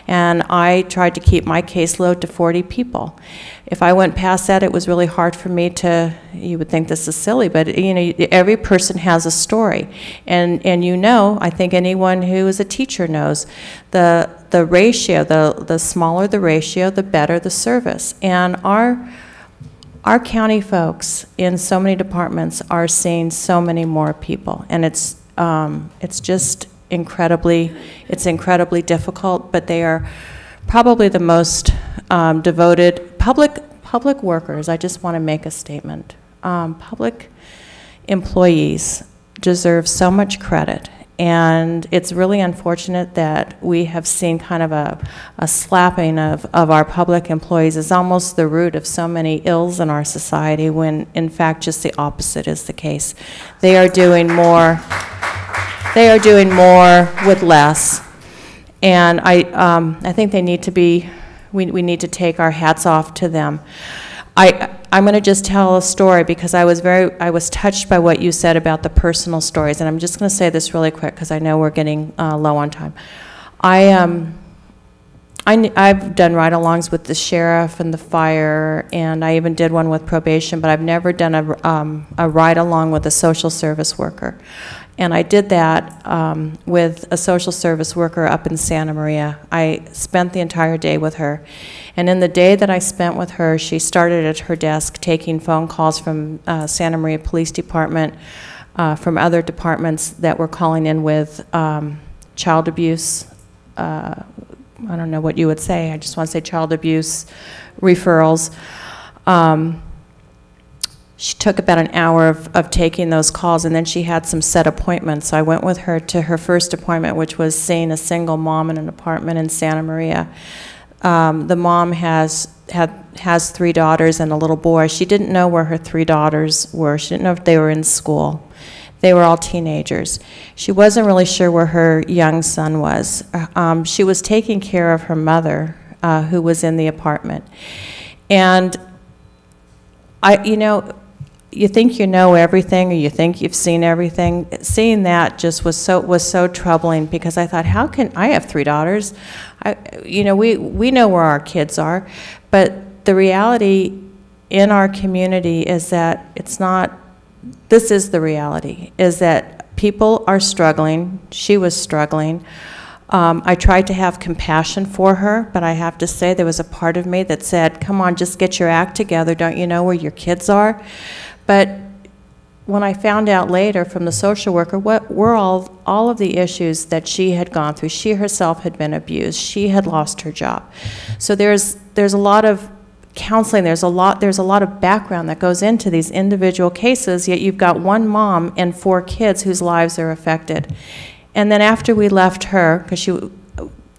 and I tried to keep my caseload to 40 people. If I went past that, it was really hard for me to, you would think this is silly, but you know, every person has a story. And you know, I think anyone who is a teacher knows, the ratio, the smaller the ratio, the better the service. And our county folks in so many departments are seeing so many more people, and it's just incredibly difficult, but they are probably the most devoted public workers. I just want to make a statement. Public employees deserve so much credit, and it's really unfortunate that we have seen kind of a slapping of our public employees as almost the root of so many ills in our society, when in fact just the opposite is the case. They are doing more. They are doing more with less, and I think they need to be. We need to take our hats off to them. I'm going to just tell a story because I was touched by what you said about the personal stories, and I'm just going to say this really quick because I know we're getting low on time. I've done ride-alongs with the sheriff and the fire, and I even did one with probation, but I've never done a ride-along with a social service worker. And I did that with a social service worker up in Santa Maria. I spent the entire day with her. And in the day that I spent with her, she started at her desk taking phone calls from Santa Maria Police Department, from other departments that were calling in with child abuse. I don't know what you would say. I just want to say child abuse referrals. She took about an hour of taking those calls, and then she had some set appointments. So I went with her to her first appointment, which was seeing a single mom in an apartment in Santa Maria. The mom has 3 daughters and a little boy. She didn't know where her 3 daughters were. She didn't know if they were in school. They were all teenagers. She wasn't really sure where her young son was. She was taking care of her mother, who was in the apartment. And you think you know everything, or you think you've seen everything. Seeing that just was so troubling, because I thought, how can I have 3 daughters? We know where our kids are, but the reality in our community is that it's not. This is the reality: is that people are struggling. She was struggling. I tried to have compassion for her, but I have to say there was a part of me that said, come on, just get your act together. Don't you know where your kids are? But when I found out later from the social worker what were all of the issues that she had gone through, she herself had been abused, she had lost her job. So there's a lot of counseling, there's a lot of background that goes into these individual cases, yet you've got one mom and 4 kids whose lives are affected. And then after we left her, because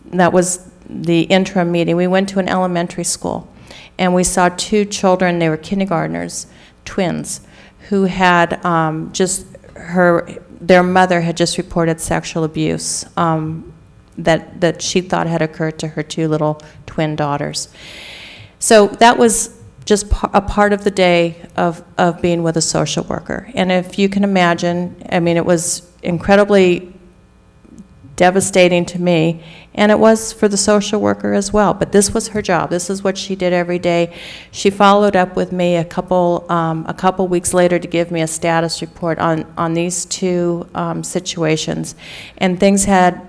that was the interim meeting, we went to an elementary school, and we saw 2 children. They were kindergartners, twins, who had their mother had just reported sexual abuse that she thought had occurred to her 2 little twin daughters. So that was just a part of the day of being with a social worker. And if you can imagine, I mean, it was incredibly devastating to me, and it was for the social worker as well. But this was her job. This is what she did every day. She followed up with me a couple weeks later to give me a status report on these two situations, and things had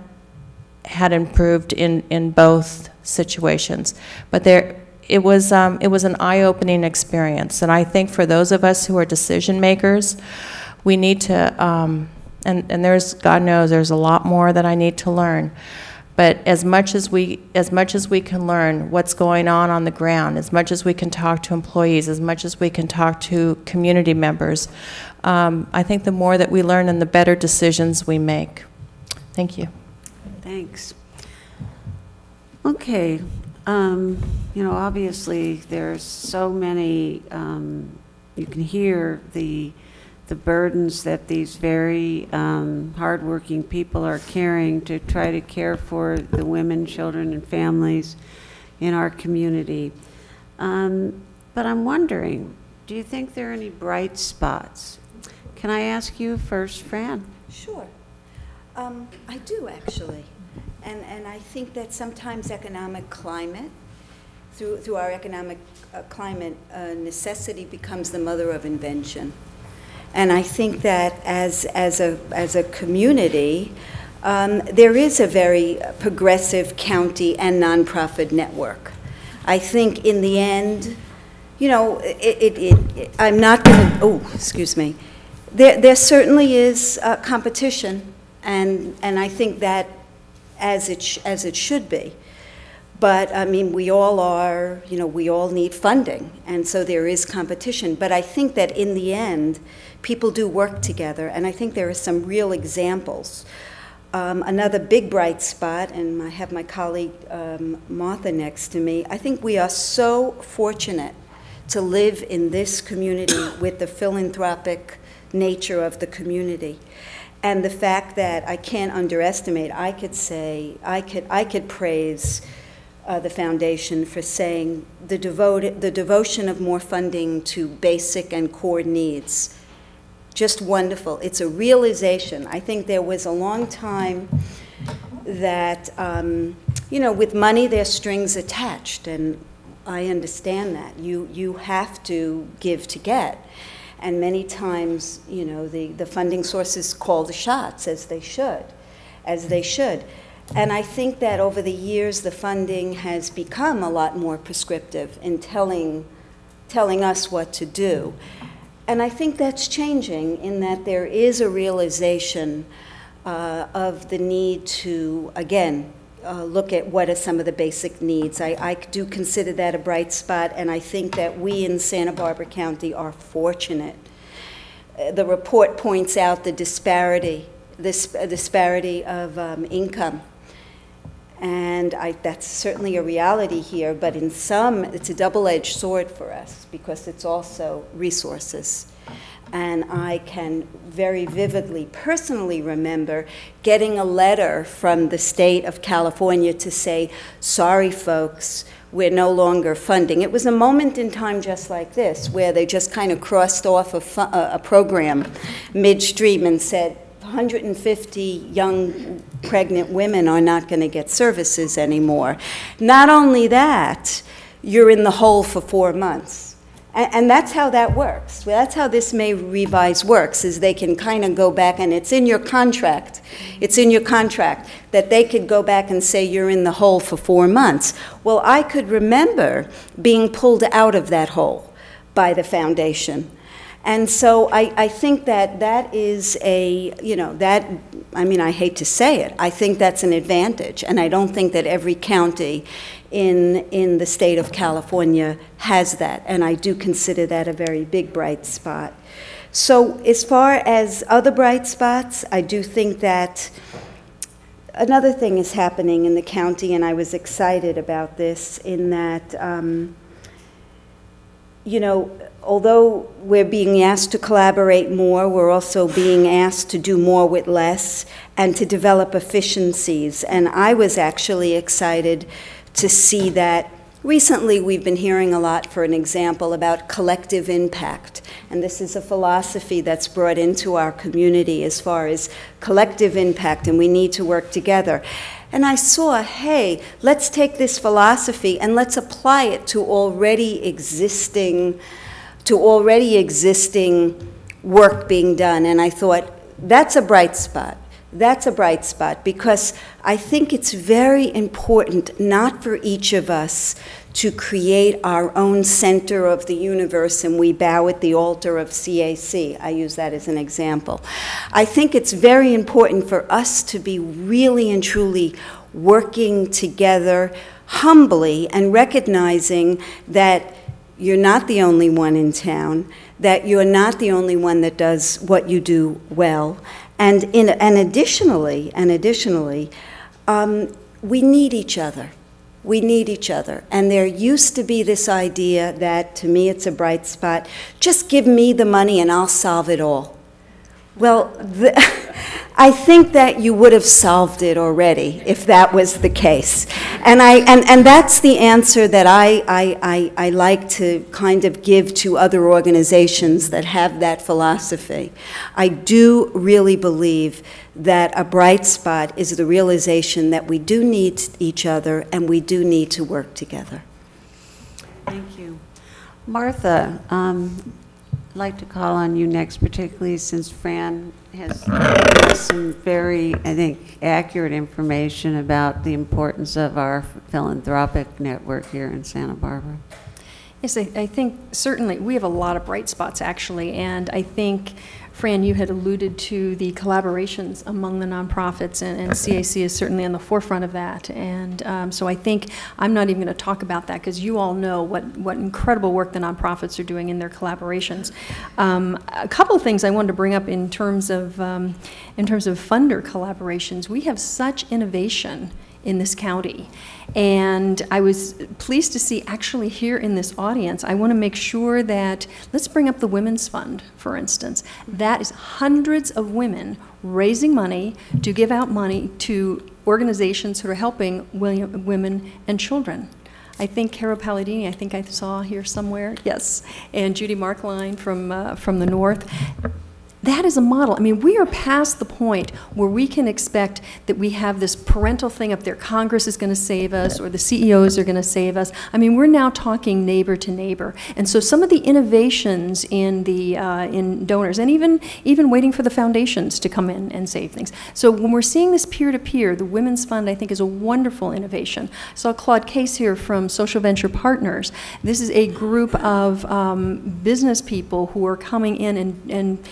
improved in both situations. But it was an eye-opening experience, and I think for those of us who are decision makers, we need to. And there's, God knows, there's a lot more that I need to learn. But as much as we can learn what's going on the ground, as much as we can talk to employees, as much as we can talk to community members, I think the more that we learn and the better decisions we make. Thank you. Thanks. Okay. You know, obviously there's so many, you can hear the burdens that these very hardworking people are carrying to try to care for the women, children, and families in our community. But I'm wondering, do you think there are any bright spots? Can I ask you first, Fran? Sure. I do, actually. And I think that sometimes economic climate, through our economic climate, necessity becomes the mother of invention. And I think that as a community, there is a very progressive county and nonprofit network. I think in the end, you know, I'm not going to, oh, excuse me. There certainly is competition, and I think that as it should be. But I mean, we all are, you know, we all need funding, and so there is competition. But I think that in the end, people do work together, and I think there are some real examples. Another big bright spot, and I have my colleague Martha next to me, I think we are so fortunate to live in this community with the philanthropic nature of the community. And the fact that I can't underestimate, I could say, I could praise the foundation for saying the devotion of more funding to basic and core needs. Just wonderful. It's a realization. I think there was a long time that, you know, with money there's strings attached, and I understand that. You have to give to get. And many times, you know, the funding sources call the shots, as they should. And I think that over the years, the funding has become a lot more prescriptive in telling us what to do. And I think that's changing in that there is a realization of the need to, again, look at what are some of the basic needs. I do consider that a bright spot, and I think that we in Santa Barbara County are fortunate. The report points out the disparity of income. And that's certainly a reality here, but in some, it's a double-edged sword for us because it's also resources. And I can very vividly, personally remember getting a letter from the state of California to say, sorry folks, we're no longer funding. It was a moment in time just like this, where they just kind of crossed off a program midstream and said, 150 young pregnant women are not going to get services anymore. Not only that, you're in the hole for 4 months. And that's how that works. Well, that's how this May revise works, is they can kind of go back, and it's in your contract. It's in your contract that they could go back and say you're in the hole for 4 months. Well, I could remember being pulled out of that hole by the foundation. And so I think that is a, you know, that, I mean, I hate to say it, I think that's an advantage. And I don't think that every county in the state of California has that. And I do consider that a very big bright spot. So as far as other bright spots, I do think that another thing is happening in the county, and I was excited about this, in that, you know, although we're being asked to collaborate more, we're also being asked to do more with less and to develop efficiencies. And I was actually excited to see that Recently, we've been hearing a lot, for an example, about collective impact. And this is a philosophy that's brought into our community as far as collective impact, and we need to work together. And I saw, hey, let's take this philosophy and let's apply it to already existing work being done. And I thought, that's a bright spot. That's a bright spot, because I think it's very important not for each of us to create our own center of the universe and we bow at the altar of CAC. I use that as an example. I think it's very important for us to be really and truly working together humbly and recognizing that you're not the only one in town, that you're not the only one that does what you do well. And additionally, we need each other. We need each other. And there used to be this idea that, to me, it's a bright spot, just give me the money and I'll solve it all. Well, I think that you would have solved it already if that was the case. And that's the answer that I like to kind of give to other organizations that have that philosophy. I do really believe that a bright spot is the realization that we do need each other and we do need to work together. Thank you. Martha, I'd like to call on you next, particularly since Fran has given us some very, I think, accurate information about the importance of our philanthropic network here in Santa Barbara. Yes, I think certainly we have a lot of bright spots, actually, and I think, Fran, you had alluded to the collaborations among the nonprofits, and CAC is certainly on the forefront of that. And so I think I'm not even going to talk about that because you all know what incredible work the nonprofits are doing in their collaborations. A couple of things I wanted to bring up in terms of funder collaborations. We have such innovation in this county. And I was pleased to see actually here in this audience, I want to make sure that, let's bring up the Women's Fund, for instance. That is hundreds of women raising money to give out money to organizations who are helping women and children. I think Carol Palladini, I think I saw here somewhere, yes, and Judy Markline from the North. That is a model. I mean, we are past the point where we can expect that we have this parental thing up there. Congress is going to save us, or the CEOs are going to save us. I mean, we're now talking neighbor to neighbor. And so some of the innovations in the in donors, and even waiting for the foundations to come in and save things. So when we're seeing this peer-to-peer, the Women's Fund, I think, is a wonderful innovation. I saw Claude Case here from Social Venture Partners. This is a group of business people who are coming in and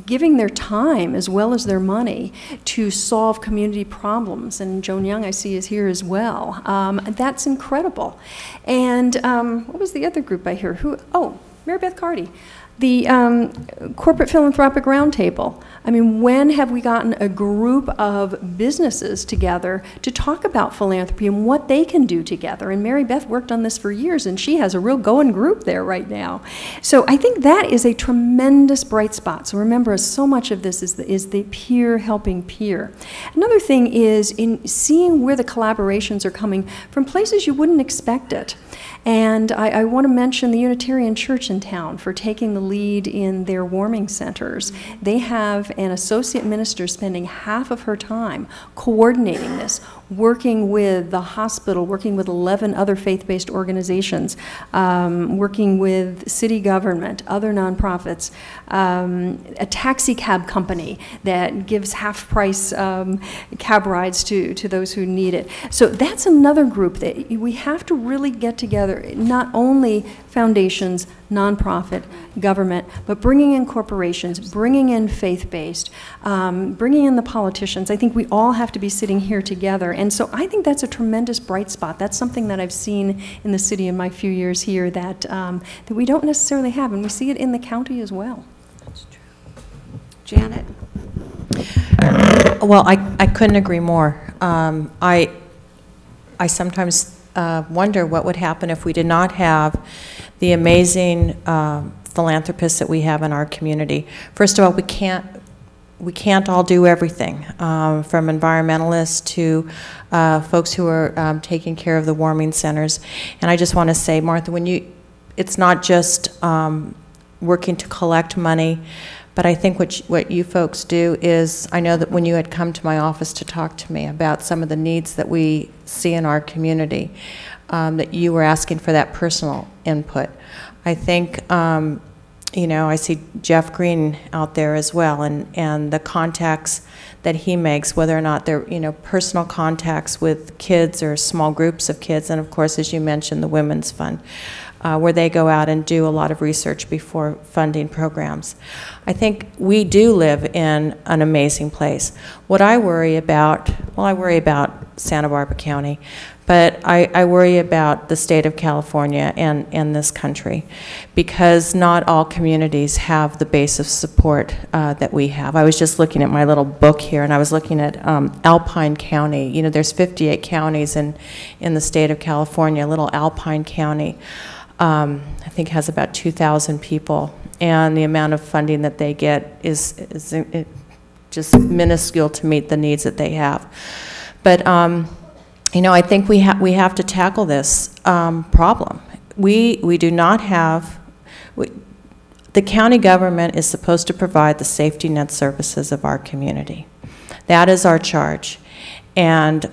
giving their time as well as their money to solve community problems. And Joan Young, I see, is here as well. That's incredible. And what was the other group I hear? Oh, Mary Beth Carty. The Corporate Philanthropic Roundtable. I mean, when have we gotten a group of businesses together to talk about philanthropy and what they can do together? And Mary Beth worked on this for years, and she has a real going group there right now. So I think that is a tremendous bright spot. So remember, so much of this is the peer helping peer. Another thing is in seeing where the collaborations are coming from places you wouldn't expect it. And I want to mention the Unitarian Church in town for taking the lead in their warming centers. They have an associate minister spending half of her time coordinating this, working with the hospital, working with 11 other faith-based organizations, working with city government, other nonprofits, a taxi cab company that gives half-price cab rides to those who need it. So that's another group that we have to really get together, not only foundations, nonprofit, government, but bringing in corporations, bringing in faith-based, bringing in the politicians. I think we all have to be sitting here together. And so I think that's a tremendous bright spot. That's something that I've seen in the city in my few years here that, that we don't necessarily have, and we see it in the county as well. That's true. Janet? Well, I couldn't agree more. I sometimes wonder what would happen if we did not have the amazing philanthropists that we have in our community. First of all, we can't we can't all do everything, from environmentalists to folks who are taking care of the warming centers. And I just want to say, Martha, it's not just working to collect money, but I think what you folks do is, I know that when you had come to my office to talk to me about some of the needs that we see in our community, that you were asking for that personal input. I think, you know, I see Jeff Green out there as well, and the contacts that he makes, whether or not they're, you know, personal contacts with kids or small groups of kids, and of course, as you mentioned, the Women's Fund, where they go out and do a lot of research before funding programs. I think we do live in an amazing place. What I worry about, well, I worry about Santa Barbara County, but I worry about the state of California and this country, because not all communities have the base of support that we have. I was just looking at my little book here, and I was looking at Alpine County. You know, there's 58 counties in the state of California. Little Alpine County, I think, has about 2,000 people, and the amount of funding that they get is just minuscule to meet the needs that they have. But you know, I think we have to tackle this problem. We do not have, the county government is supposed to provide the safety net services of our community. That is our charge, and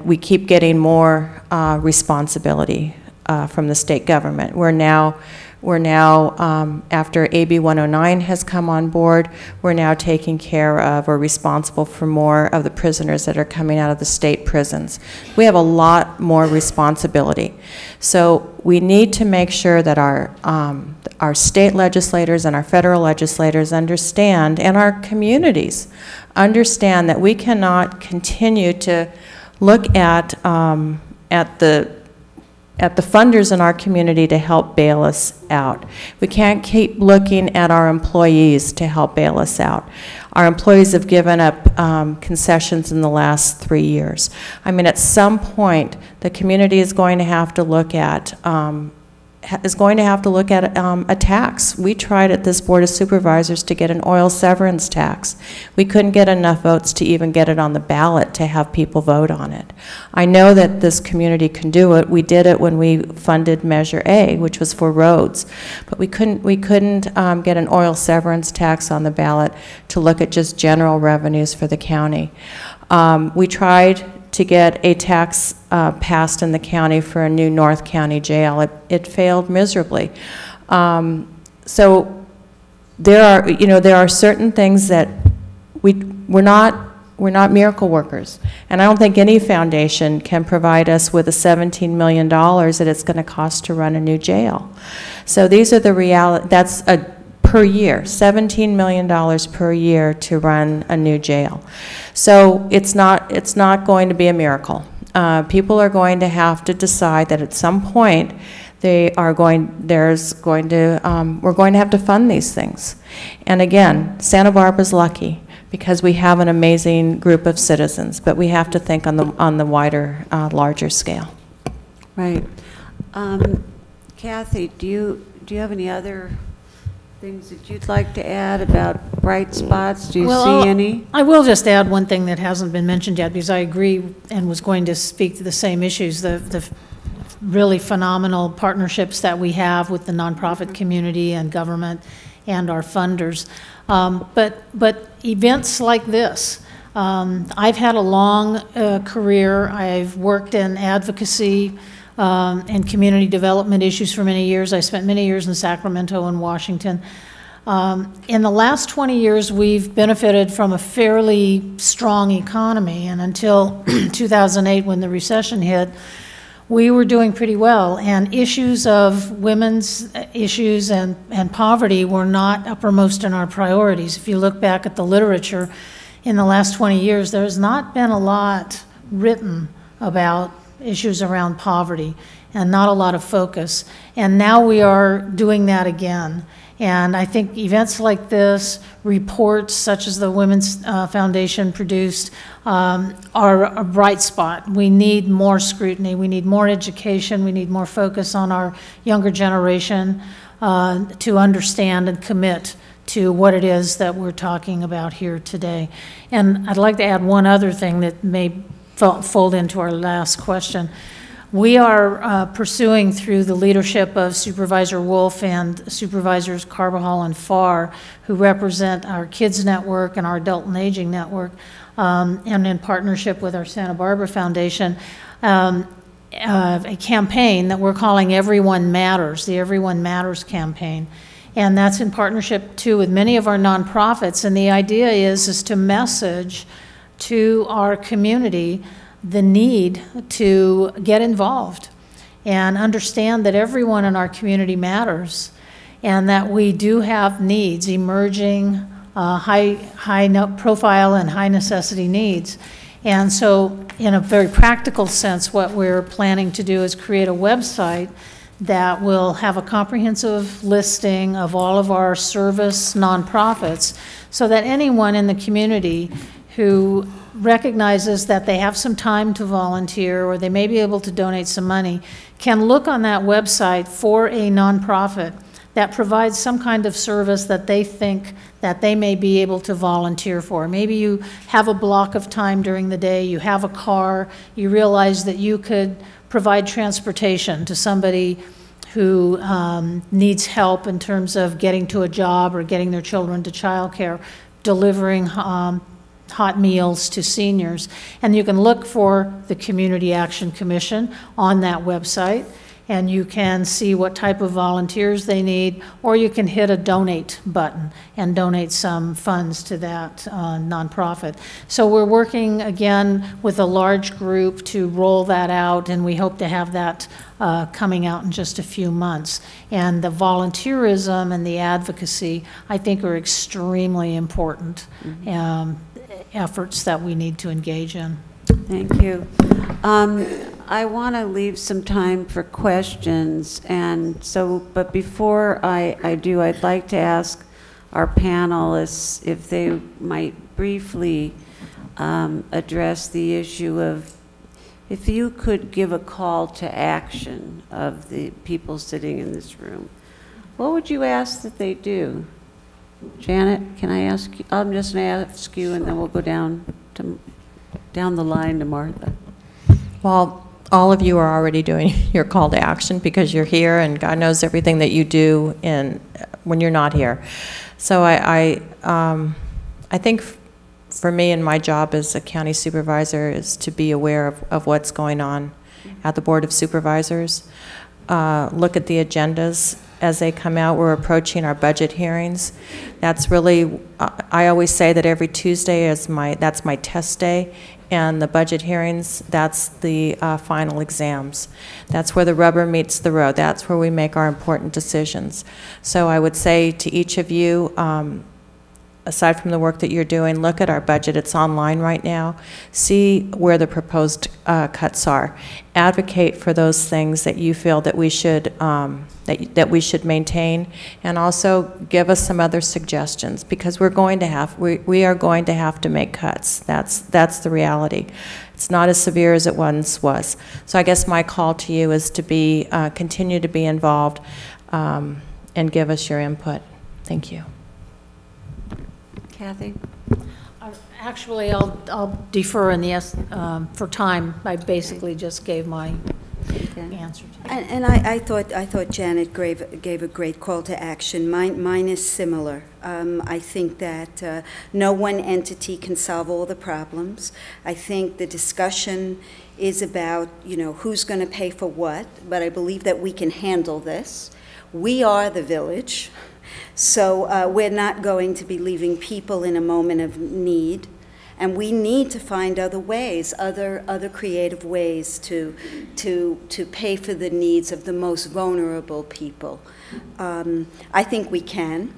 we keep getting more responsibility from the state government. We're now after AB 109 has come on board, we're now taking care of or responsible for more of the prisoners that are coming out of the state prisons. We have a lot more responsibility. So we need to make sure that our state legislators and our federal legislators understand, and our communities understand, that we cannot continue to look at the funders in our community to help bail us out. We can't keep looking at our employees to help bail us out. Our employees have given up concessions in the last 3 years. I mean, at some point, the community is going to have to look at a tax. We tried at this Board of Supervisors to get an oil severance tax. We couldn't get enough votes to even get it on the ballot to have people vote on it. I know that this community can do it. We did it when we funded Measure A, which was for roads, but we couldn't get an oil severance tax on the ballot to look at just general revenues for the county. We tried to get a tax passed in the county for a new North County jail. It failed miserably. So there are certain things that we're not miracle workers, and I don't think any foundation can provide us with the $17 million that it's going to cost to run a new jail. So these are the reality. That's per year, $17 million per year to run a new jail. So it's not going to be a miracle. People are going to have to decide that at some point we're going to have to fund these things. And again, Santa Barbara's lucky because we have an amazing group of citizens, but we have to think on the wider, larger scale. Right. Kathy, do you have any other things that you'd like to add about bright spots? Do you see any? I will just add one thing that hasn't been mentioned yet, because I agree and was going to speak to the same issues, the really phenomenal partnerships that we have with the nonprofit community and government and our funders. But events like this, I've had a long career. I've worked in advocacy and community development issues for many years. I spent many years in Sacramento and Washington. In the last 20 years, we've benefited from a fairly strong economy, and until 2008, when the recession hit, we were doing pretty well, and issues of women's issues and poverty were not uppermost in our priorities. If you look back at the literature in the last 20 years, there's not been a lot written about issues around poverty, and not a lot of focus. And now we are doing that again. And I think events like this, reports such as the Women's Foundation produced, are a bright spot. We need more scrutiny, we need more education, we need more focus on our younger generation to understand and commit to what it is that we're talking about here today. And I'd like to add one other thing that may fold into our last question. We are pursuing, through the leadership of Supervisor Wolf and Supervisors Carbajal and Farr, who represent our Kids Network and our Adult and Aging Network, and in partnership with our Santa Barbara Foundation, a campaign that we're calling Everyone Matters, the Everyone Matters campaign. And that's in partnership, too, with many of our nonprofits. And the idea is to message to our community the need to get involved and understand that everyone in our community matters, and that we do have needs, emerging high profile and high necessity needs. And so in a very practical sense, what we're planning to do is create a website that will have a comprehensive listing of all of our service nonprofits, so that anyone in the community who recognizes that they have some time to volunteer or they may be able to donate some money can look on that website for a nonprofit that provides some kind of service that they think that they may be able to volunteer for. Maybe you have a block of time during the day, you have a car, you realize that you could provide transportation to somebody who needs help in terms of getting to a job or getting their children to childcare, delivering hot meals to seniors. And you can look for the Community Action Commission on that website, and you can see what type of volunteers they need, or you can hit a donate button and donate some funds to that nonprofit. So we're working again with a large group to roll that out, and we hope to have that coming out in just a few months. And the volunteerism and the advocacy, I think, are extremely important efforts that we need to engage in. Thank you. I want to leave some time for questions, and so, but before I do, I'd like to ask our panelists if they might briefly address the issue of, if you could give a call to action of the people sitting in this room, what would you ask that they do? Janet, can I ask you? I'm just going to ask you, and then we'll go down the line to Martha. Well, all of you are already doing your call to action because you're here, and God knows everything that you do when you're not here. So I think for me and my job as a county supervisor is to be aware of what's going on at the Board of Supervisors, look at the agendas as they come out. We're approaching our budget hearings. That's really, I always say that every Tuesday is that's my test day, and the budget hearings, that's the final exams. That's where the rubber meets the road. That's where we make our important decisions. So I would say to each of you, aside from the work that you're doing, look at our budget. It's online right now. See where the proposed cuts are. Advocate for those things that you feel that we should that we should maintain, and also give us some other suggestions, because we are going to have to make cuts. That's the reality. It's not as severe as it once was. So I guess my call to you is to be continue to be involved and give us your input. Thank you. Kathy? Actually, I'll defer in the for time. I basically just gave my answer to that. And I thought Janet gave a great call to action. Mine is similar. I think that no one entity can solve all the problems. I think the discussion is about, who's going to pay for what, but I believe that we can handle this. We are the village. So we're not going to be leaving people in a moment of need, and we need to find other ways, other creative ways to pay for the needs of the most vulnerable people. I think we can.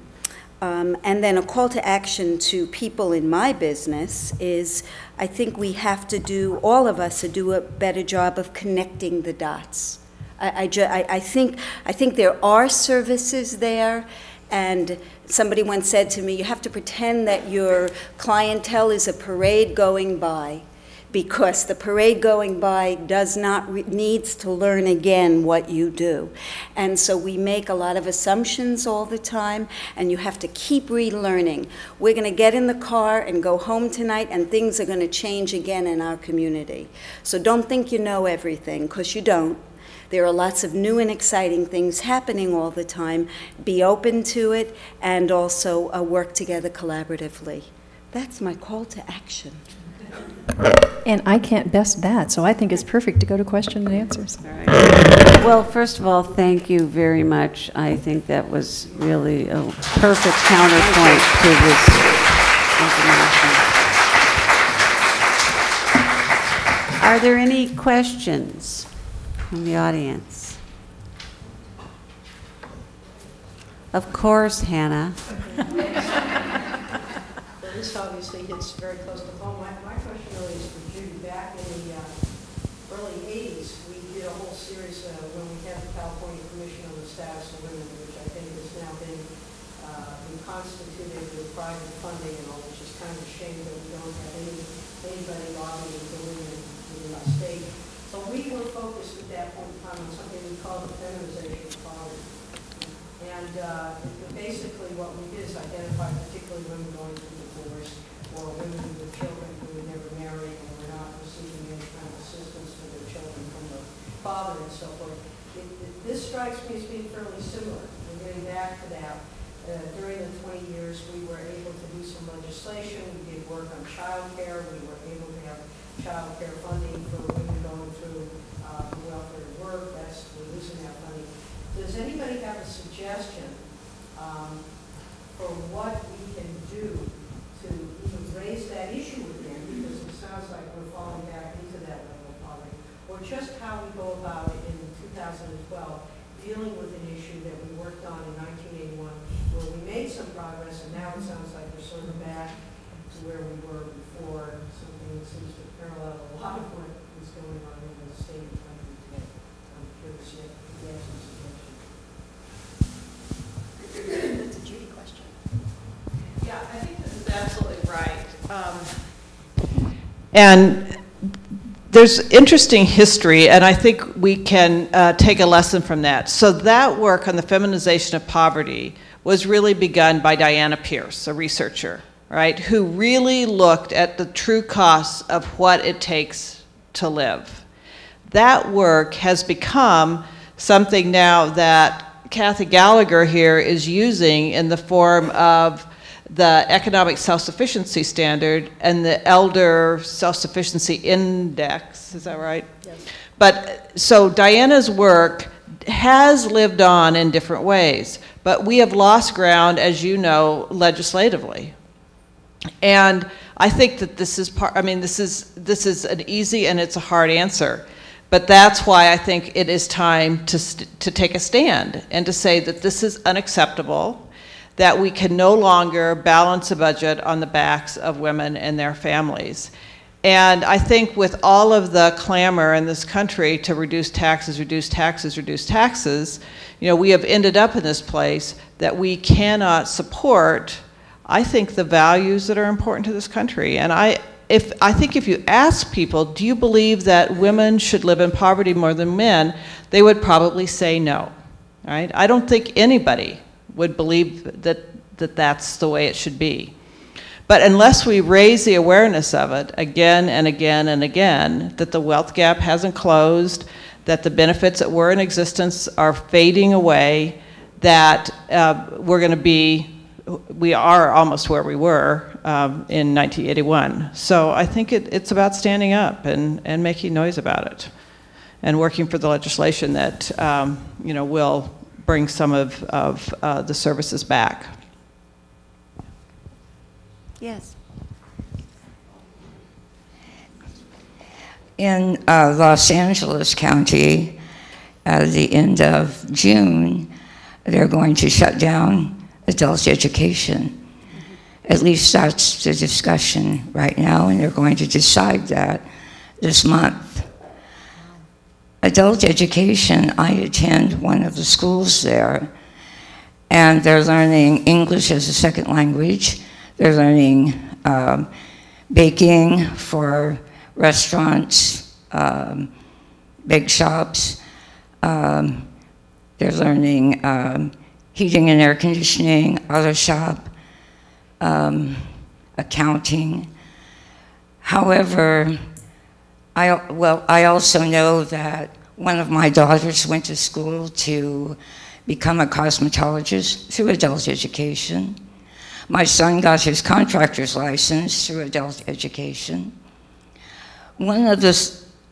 And then a call to action to people in my business is, I think we have to do, all of us, to do a better job of connecting the dots. I think there are services there. And somebody once said to me, you have to pretend that your clientele is a parade going by, because the parade going by does not, needs to learn again what you do. And so we make a lot of assumptions all the time, and you have to keep relearning. We're going to get in the car and go home tonight, and things are going to change again in our community. So don't think you know everything, because you don't. There are lots of new and exciting things happening all the time. Be open to it, and also work together collaboratively. That's my call to action. And I can't best that, so I think it's perfect to go to question and answers. All right. Well, first of all, thank you very much. I think that was really a perfect counterpoint to this information. Are there any questions from the audience? Of course, Hannah. This obviously hits very close to home. My question really is for Judy. Back in the early 80s, we did a whole series when we had the California Commission on the Status of Women, which I think has now been reconstituted with private funding and all, which is kind of a shame that we don't have anybody lobbying for women in our state. So we were focused at that point in time on something we call the feminization of poverty. And basically what we did is identify particularly women going through divorce or women with children who would never marry and were not receiving any kind of assistance for their children from their father and so forth. This strikes me as being fairly similar. We're getting back to that. During the 20 years, we were able to do some legislation. We did work on child care. We were able to have child care funding for women going through welfare to work. We're losing that funding. Does anybody have a suggestion for what we can do to even raise that issue again? Because it sounds like we're falling back into that level of poverty. Or just how we go about it in 2012, dealing with an issue that we worked on in 1981, where we made some progress, and now it sounds like we're sort of back to where we were before, something that seems to parallel a lot of what was going on in the state of the country today. I'm curious if you have some suggestions. That's a Judy question. Yeah, I think this is absolutely right. And there's interesting history, and I think we can take a lesson from that. So that work on the feminization of poverty was really begun by Diana Pierce, a researcher, right, who really looked at the true costs of what it takes to live. That work has become something now that Kathy Gallagher here is using in the form of the Economic Self-Sufficiency Standard and the Elder Self-Sufficiency Index, is that right? Yes. But so Diana's work has lived on in different ways, but we have lost ground, as you know, legislatively. And I think that this is part, I mean, this is an easy and it's a hard answer. But that's why I think it is time to take a stand and to say that this is unacceptable, that we can no longer balance a budget on the backs of women and their families. And I think with all of the clamor in this country to reduce taxes, reduce taxes, reduce taxes, you know, we have ended up in this place that we cannot support, I think, the values that are important to this country. And I think if you ask people, do you believe that women should live in poverty more than men, they would probably say no, right? I don't think anybody would believe that that's the way it should be. But unless we raise the awareness of it again and again and again, that the wealth gap hasn't closed, that the benefits that were in existence are fading away, that we are almost where we were in 1981. So I think it's about standing up and making noise about it and working for the legislation that you know, will bring some of the services back. Yes. In Los Angeles County, at the end of June, they're going to shut down adult education. At least that's the discussion right now, and they're going to decide that this month. Adult education, I attend one of the schools there, and they're learning English as a second language. They're learning baking for restaurants, big shops. They're learning heating and air conditioning, auto shop, accounting. However, I also know that one of my daughters went to school to become a cosmetologist through adult education. My son got his contractor's license through adult education. One of the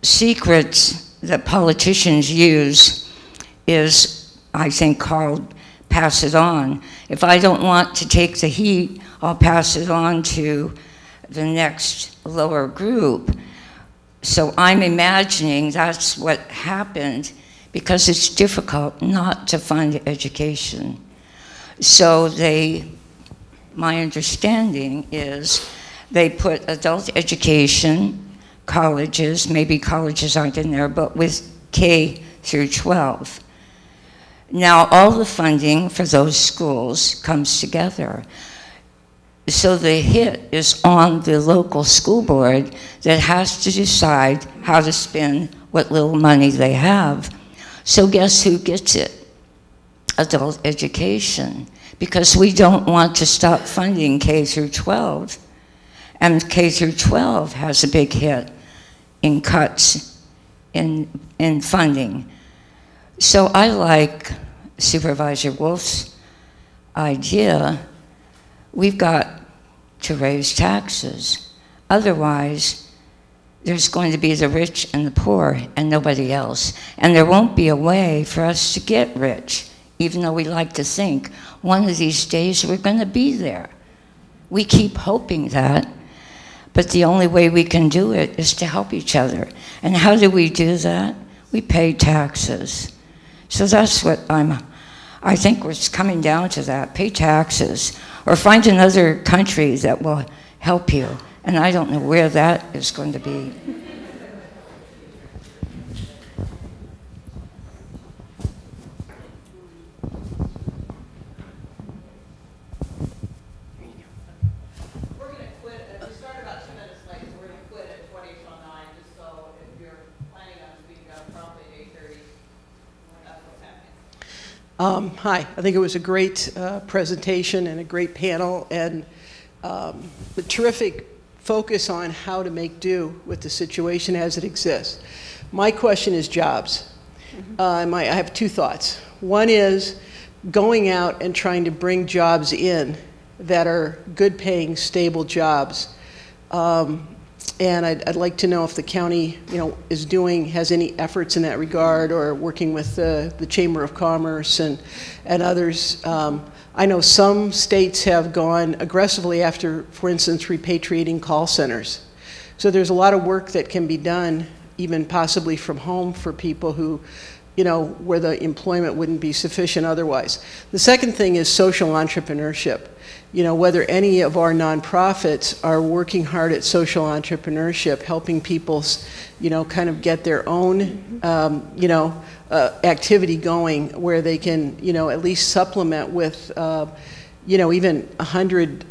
secrets that politicians use is, I think, called pass it on. If I don't want to take the heat, I'll pass it on to the next lower group. So I'm imagining that's what happened, because it's difficult not to fund education. So my understanding is they put adult education, colleges, maybe colleges aren't in there, but with K through 12. Now all the funding for those schools comes together. So the hit is on the local school board that has to decide how to spend what little money they have. So guess who gets it? Adult education. Because we don't want to stop funding K through 12. And K through 12 has a big hit in cuts in funding. So I like Supervisor Wolf's idea. We've got to raise taxes. Otherwise, there's going to be the rich and the poor and nobody else. And there won't be a way for us to get rich, even though we like to think one of these days we're going to be there. We keep hoping that, but the only way we can do it is to help each other. And how do we do that? We pay taxes. So that's what I think it's coming down to that. Pay taxes, or find another country that will help you. And I don't know where that is going to be. We're going to quit. We started about 2 minutes late, so we're going to quit at 20 till 9, just so if you're planning on speaking up promptly at 8:30, that's what's happening. Hi. I think it was a great presentation and a great panel, and a terrific focus on how to make do with the situation as it exists. My question is jobs. I have two thoughts. One is going out and trying to bring jobs in that are good paying, stable jobs. And I'd like to know if the county, has any efforts in that regard, or working with the Chamber of Commerce and others. I know some states have gone aggressively after, for instance, repatriating call centers. So there's a lot of work that can be done, even possibly from home, for people who, where the employment wouldn't be sufficient otherwise. The second thing is social entrepreneurship. Whether any of our nonprofits are working hard at social entrepreneurship, helping people, kind of get their own, activity going, where they can, at least supplement with, even $100,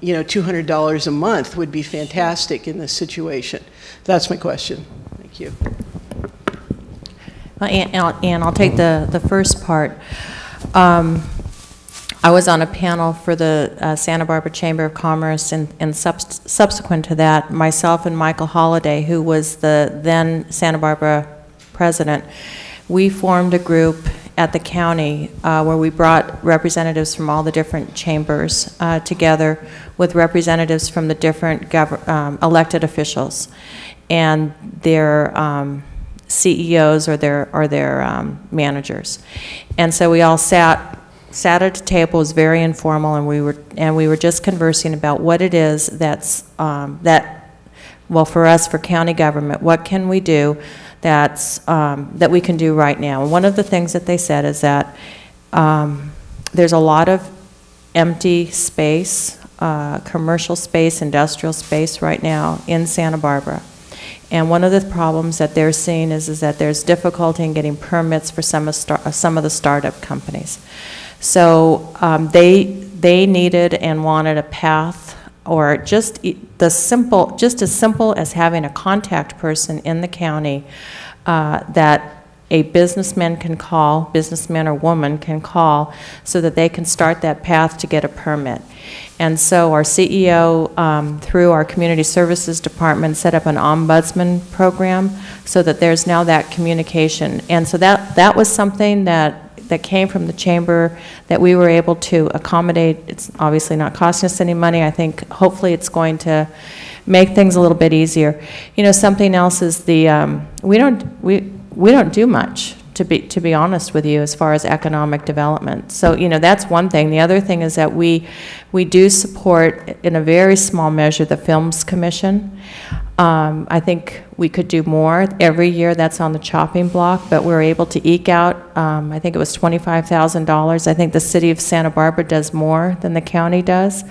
$200 a month would be fantastic in this situation. That's my question. Thank you. And I'll take the first part. I was on a panel for the Santa Barbara Chamber of Commerce, and subsequent to that, myself and Michael Holliday, who was the then Santa Barbara president, we formed a group at the county where we brought representatives from all the different chambers together with representatives from the different elected officials and their CEOs or their managers. And so we all sat at a table. It was very informal, and we were just conversing about what it is that's well, for us, for county government, what can we do that we can do right now. And one of the things that they said is that there's a lot of empty space, commercial space, industrial space right now in Santa Barbara. And one of the problems that they're seeing is that there's difficulty in getting permits for some of the startup companies. So they needed and wanted a path or just as simple as having a contact person in the county that a businessman or woman can call, so that they can start that path to get a permit. And so our CEO, through our community services department, set up an ombudsman program so that there's now that communication. And so that was something that came from the chamber that we were able to accommodate. It's obviously not costing us any money. I think hopefully it's going to make things a little bit easier. You know, something else is we don't do much, to be honest with you, as far as economic development. So, you know, that's one thing. The other thing is that we do support, in a very small measure, the Films Commission. I think we could do more. Every year that's on the chopping block, but we're able to eke out, I think it was $25,000. I think the city of Santa Barbara does more than the county does.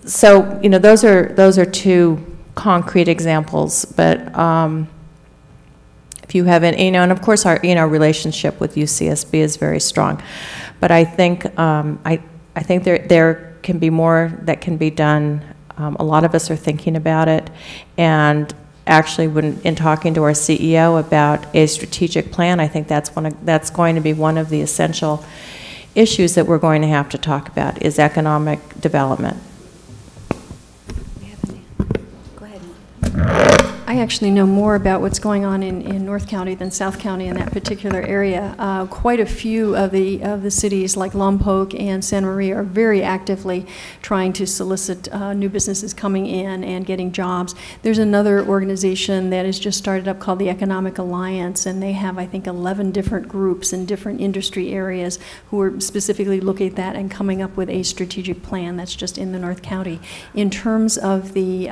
So, you know, those are two concrete examples, but if you have any, you know, and of course our, you know, relationship with UCSB is very strong, but I think I think there can be more that can be done. A lot of us are thinking about it, and actually, in talking to our CEO about a strategic plan, I think that's going to be one of the essential issues that we're going to have to talk about, is economic development. Go ahead. I actually know more about what's going on in North County than South County in that particular area. Quite a few of the cities like Lompoc and San Maria are very actively trying to solicit new businesses coming in and getting jobs. There's another organization that has just started up called the Economic Alliance, and they have, I think, 11 different groups in different industry areas who are specifically looking at that and coming up with a strategic plan that's just in the North County. In terms of the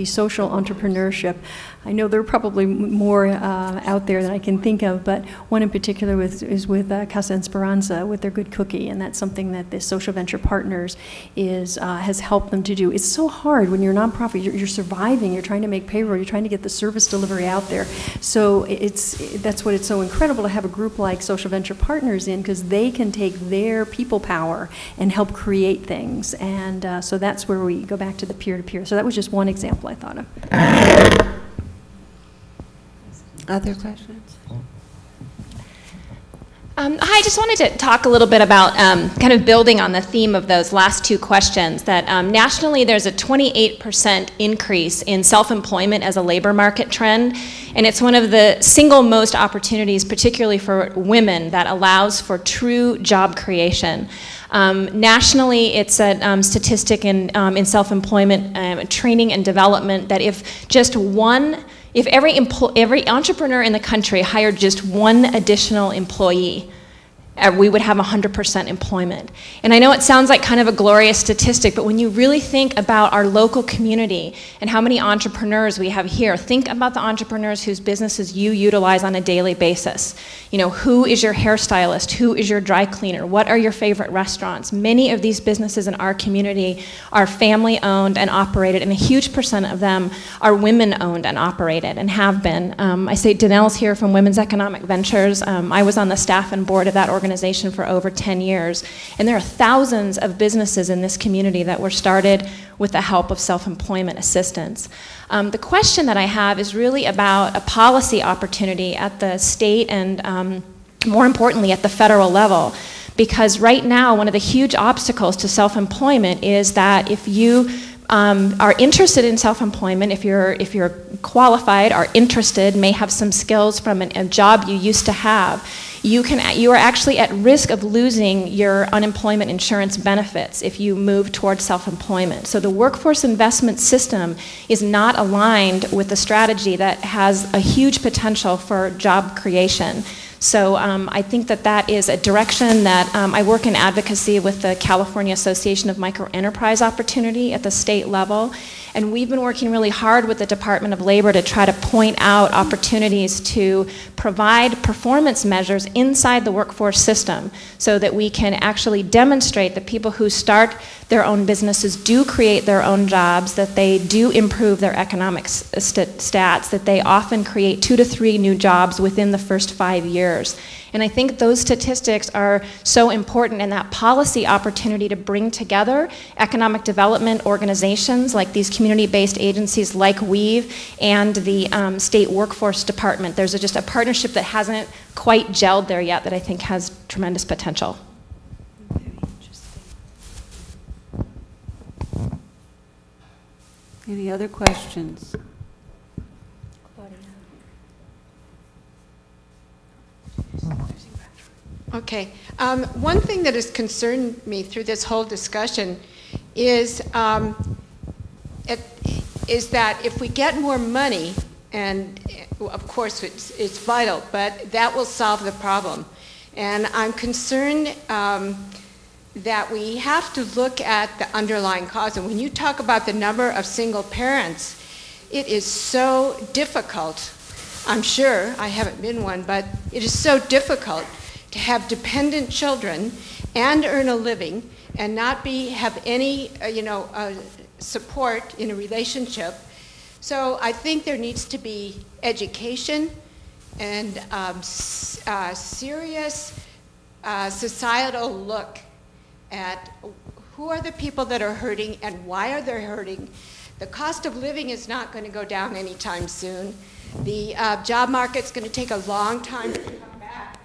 social entrepreneurship, I know there are probably more out there than I can think of, but one in particular is with Casa Esperanza with their Good Cookie, and that's something that the Social Venture Partners has helped them to do. It's so hard when you're a nonprofit. You're surviving. You're trying to make payroll. You're trying to get the service delivery out there. So that's what it's so incredible to have a group like Social Venture Partners in, because they can take their people power and help create things. And so that's where we go back to the peer-to-peer. So that was just one example I thought of. Other questions? Hi, I just wanted to talk a little bit about kind of building on the theme of those last two questions, that nationally there's a 28% increase in self-employment as a labor market trend, and it's one of the single most opportunities, particularly for women, that allows for true job creation. Nationally, it's a statistic in self-employment training and development that if every entrepreneur in the country hired just one additional employee, we would have 100% employment. And I know it sounds like kind of a glorious statistic, but when you really think about our local community and how many entrepreneurs we have here, think about the entrepreneurs whose businesses you utilize on a daily basis. You know, who is your hairstylist? Who is your dry cleaner? What are your favorite restaurants? Many of these businesses in our community are family owned and operated, and a huge percent of them are women owned and operated and have been. I say Danelle's here from Women's Economic Ventures. I was on the staff and board of that organization for over 10 years. And there are thousands of businesses in this community that were started with the help of self-employment assistance. The question that I have is really about a policy opportunity at the state and more importantly at the federal level. Because right now, one of the huge obstacles to self-employment is that if you are interested in self-employment, if you're qualified, are interested, may have some skills from a job you used to have, you are actually at risk of losing your unemployment insurance benefits if you move towards self-employment. So the workforce investment system is not aligned with the strategy that has a huge potential for job creation. So I think that is a direction that I work in advocacy with the California Association of Microenterprise Opportunity at the state level. And we've been working really hard with the Department of Labor to try to point out opportunities to provide performance measures inside the workforce system so that we can actually demonstrate that people who start their own businesses do create their own jobs, that they do improve their economic stats, that they often create 2 to 3 new jobs within the first 5 years. And I think those statistics are so important, and that policy opportunity to bring together economic development organizations like these community-based agencies like WEAVE and the State Workforce Department. There's just a partnership that hasn't quite gelled there yet that I think has tremendous potential. Any other questions? Okay. One thing that has concerned me through this whole discussion is that if we get more money, and of course it's vital, but that will solve the problem. And I'm concerned that we have to look at the underlying cause. And when you talk about the number of single parents, it is so difficult. I'm sure, I haven't been one, but it is so difficult to have dependent children and earn a living and not have any support in a relationship. So I think there needs to be education and serious societal look at who are the people that are hurting and why are they hurting. The cost of living is not going to go down anytime soon. The job market's going to take a long time to come back.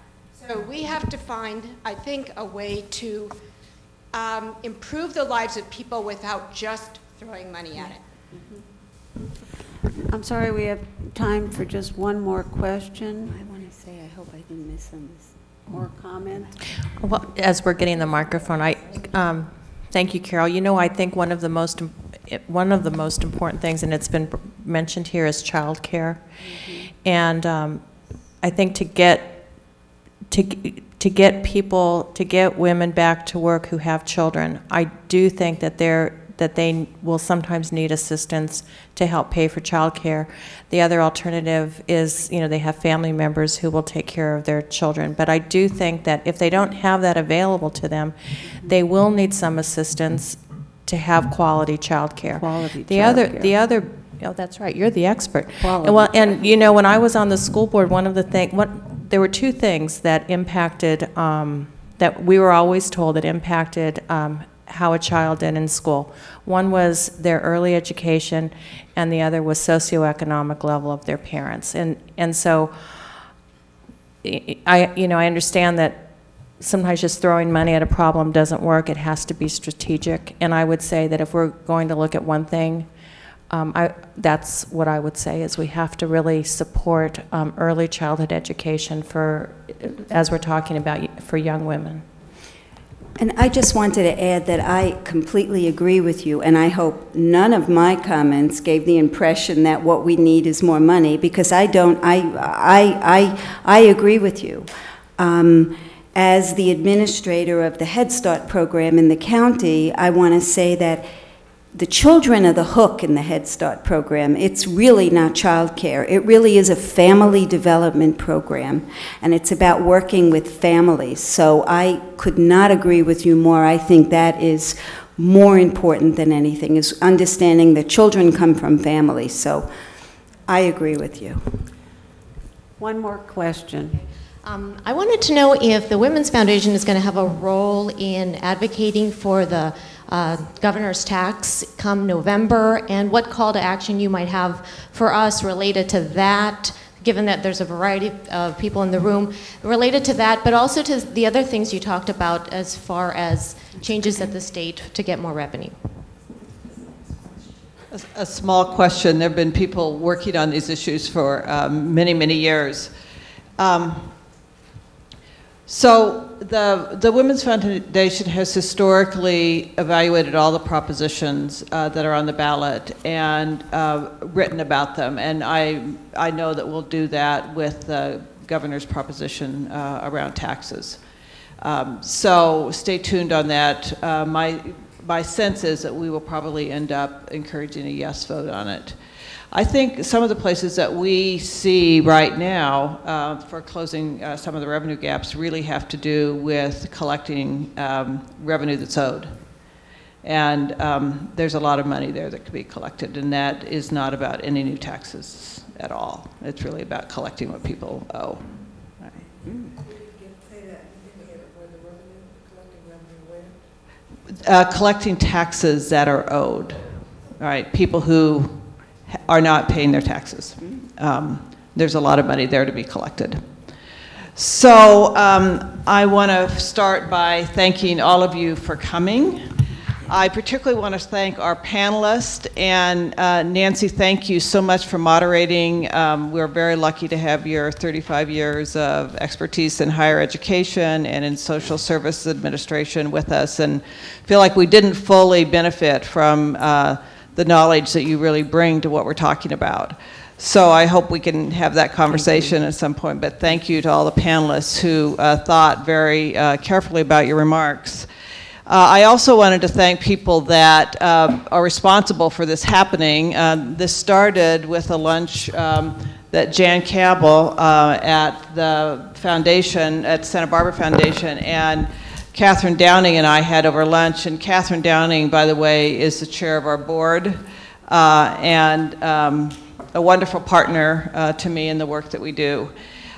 So we have to find, I think, a way to improve the lives of people without just throwing money at it. I'm sorry, we have time for just one more question. I want to say, I hope I didn't miss on this. More comment? Well, as we're getting the microphone, thank you, Carol. You know, I think one of the most important things, and it's been mentioned here, is child care. And I think to get women back to work who have children, I do think that they will sometimes need assistance to help pay for child care. The other alternative is, they have family members who will take care of their children. But I do think that if they don't have that available to them, they will need some assistance to have quality child care. The other, oh, that's right, you're the expert. And when I was on the school board, there were 2 things that impacted, that we were always told that impacted how a child did in school. One was their early education, and the other was socioeconomic level of their parents. And so, I understand that sometimes just throwing money at a problem doesn't work. It has to be strategic. And I would say that if we're going to look at one thing, that's what I would say, is we have to really support early childhood education as we're talking about, for young women. And I just wanted to add that I completely agree with you, and I hope none of my comments gave the impression that what we need is more money, because I don't. I agree with you. As the administrator of the Head Start program in the county, I want to say that the children are the hook in the Head Start program. It's really not child care. It really is a family development program, and it's about working with families. So I could not agree with you more. I think that is more important than anything, is understanding that children come from families. So I agree with you. One more question. I wanted to know if the Women's Foundation is going to have a role in advocating for the governor's tax come November, and what call to action you might have for us related to that, given that there's a variety of people in the room, related to that, but also to the other things you talked about as far as changes at the state to get more revenue. A small question. There have been people working on these issues for many, many years. So the Women's Foundation has historically evaluated all the propositions that are on the ballot and written about them. And I know that we'll do that with the governor's proposition around taxes. So stay tuned on that. My sense is that we will probably end up encouraging a yes vote on it. I think some of the places that we see right now for closing some of the revenue gaps really have to do with collecting revenue that's owed. And there's a lot of money there that could be collected, and that is not about any new taxes at all. It's really about collecting what people owe. Right. Collecting taxes that are owed. All right, people who are not paying their taxes. There's a lot of money there to be collected. So I want to start by thanking all of you for coming. I particularly want to thank our panelists, and Nancy, thank you so much for moderating. We're very lucky to have your 35 years of expertise in higher education and in social services administration with us, and feel like we didn't fully benefit from the knowledge that you really bring to what we're talking about. So I hope we can have that conversation at some point, but thank you to all the panelists who thought very carefully about your remarks. I also wanted to thank people that are responsible for this happening. This started with a lunch that Jan Campbell at the foundation, at Santa Barbara Foundation, and Catherine Downing and I had over lunch. And Catherine Downing, by the way, is the chair of our board and a wonderful partner to me in the work that we do.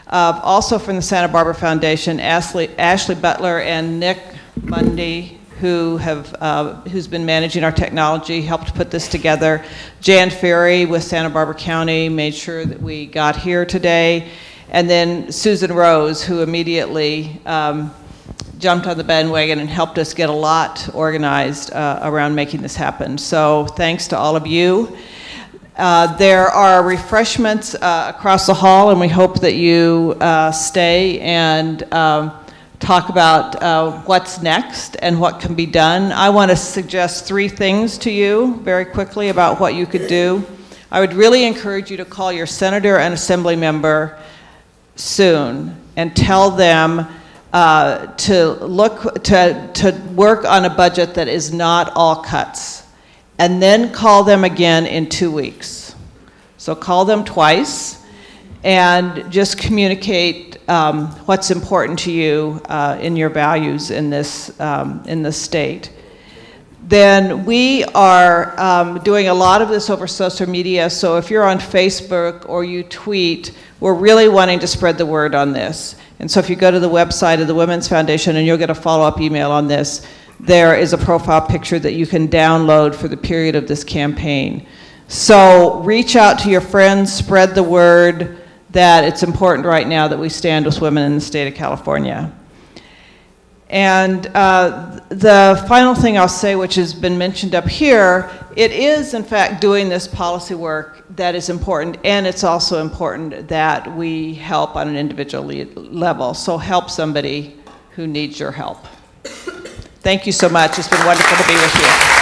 Also from the Santa Barbara Foundation, Ashley Butler and Nick Mundy, who's been managing our technology, helped put this together. Jan Ferry with Santa Barbara County made sure that we got here today. And then Susan Rose, who immediately jumped on the bandwagon and helped us get a lot organized around making this happen. So thanks to all of you. There are refreshments across the hall, and we hope that you stay and talk about what's next and what can be done. I want to suggest 3 things to you very quickly about what you could do. I would really encourage you to call your senator and assembly member soon and tell them to work on a budget that is not all cuts, and then call them again in 2 weeks. So call them twice and just communicate what's important to you in your values in this state. Then we are doing a lot of this over social media, so if you're on Facebook or you tweet, we're really wanting to spread the word on this. And so if you go to the website of the Women's Foundation, and you'll get a follow-up email on this, there is a profile picture that you can download for the period of this campaign. So reach out to your friends, spread the word that it's important right now that we stand with women in the state of California. And the final thing I'll say, which has been mentioned up here, it is in fact doing this policy work that is important, and it's also important that we help on an individual level. So help somebody who needs your help. Thank you so much. It's been wonderful to be with you.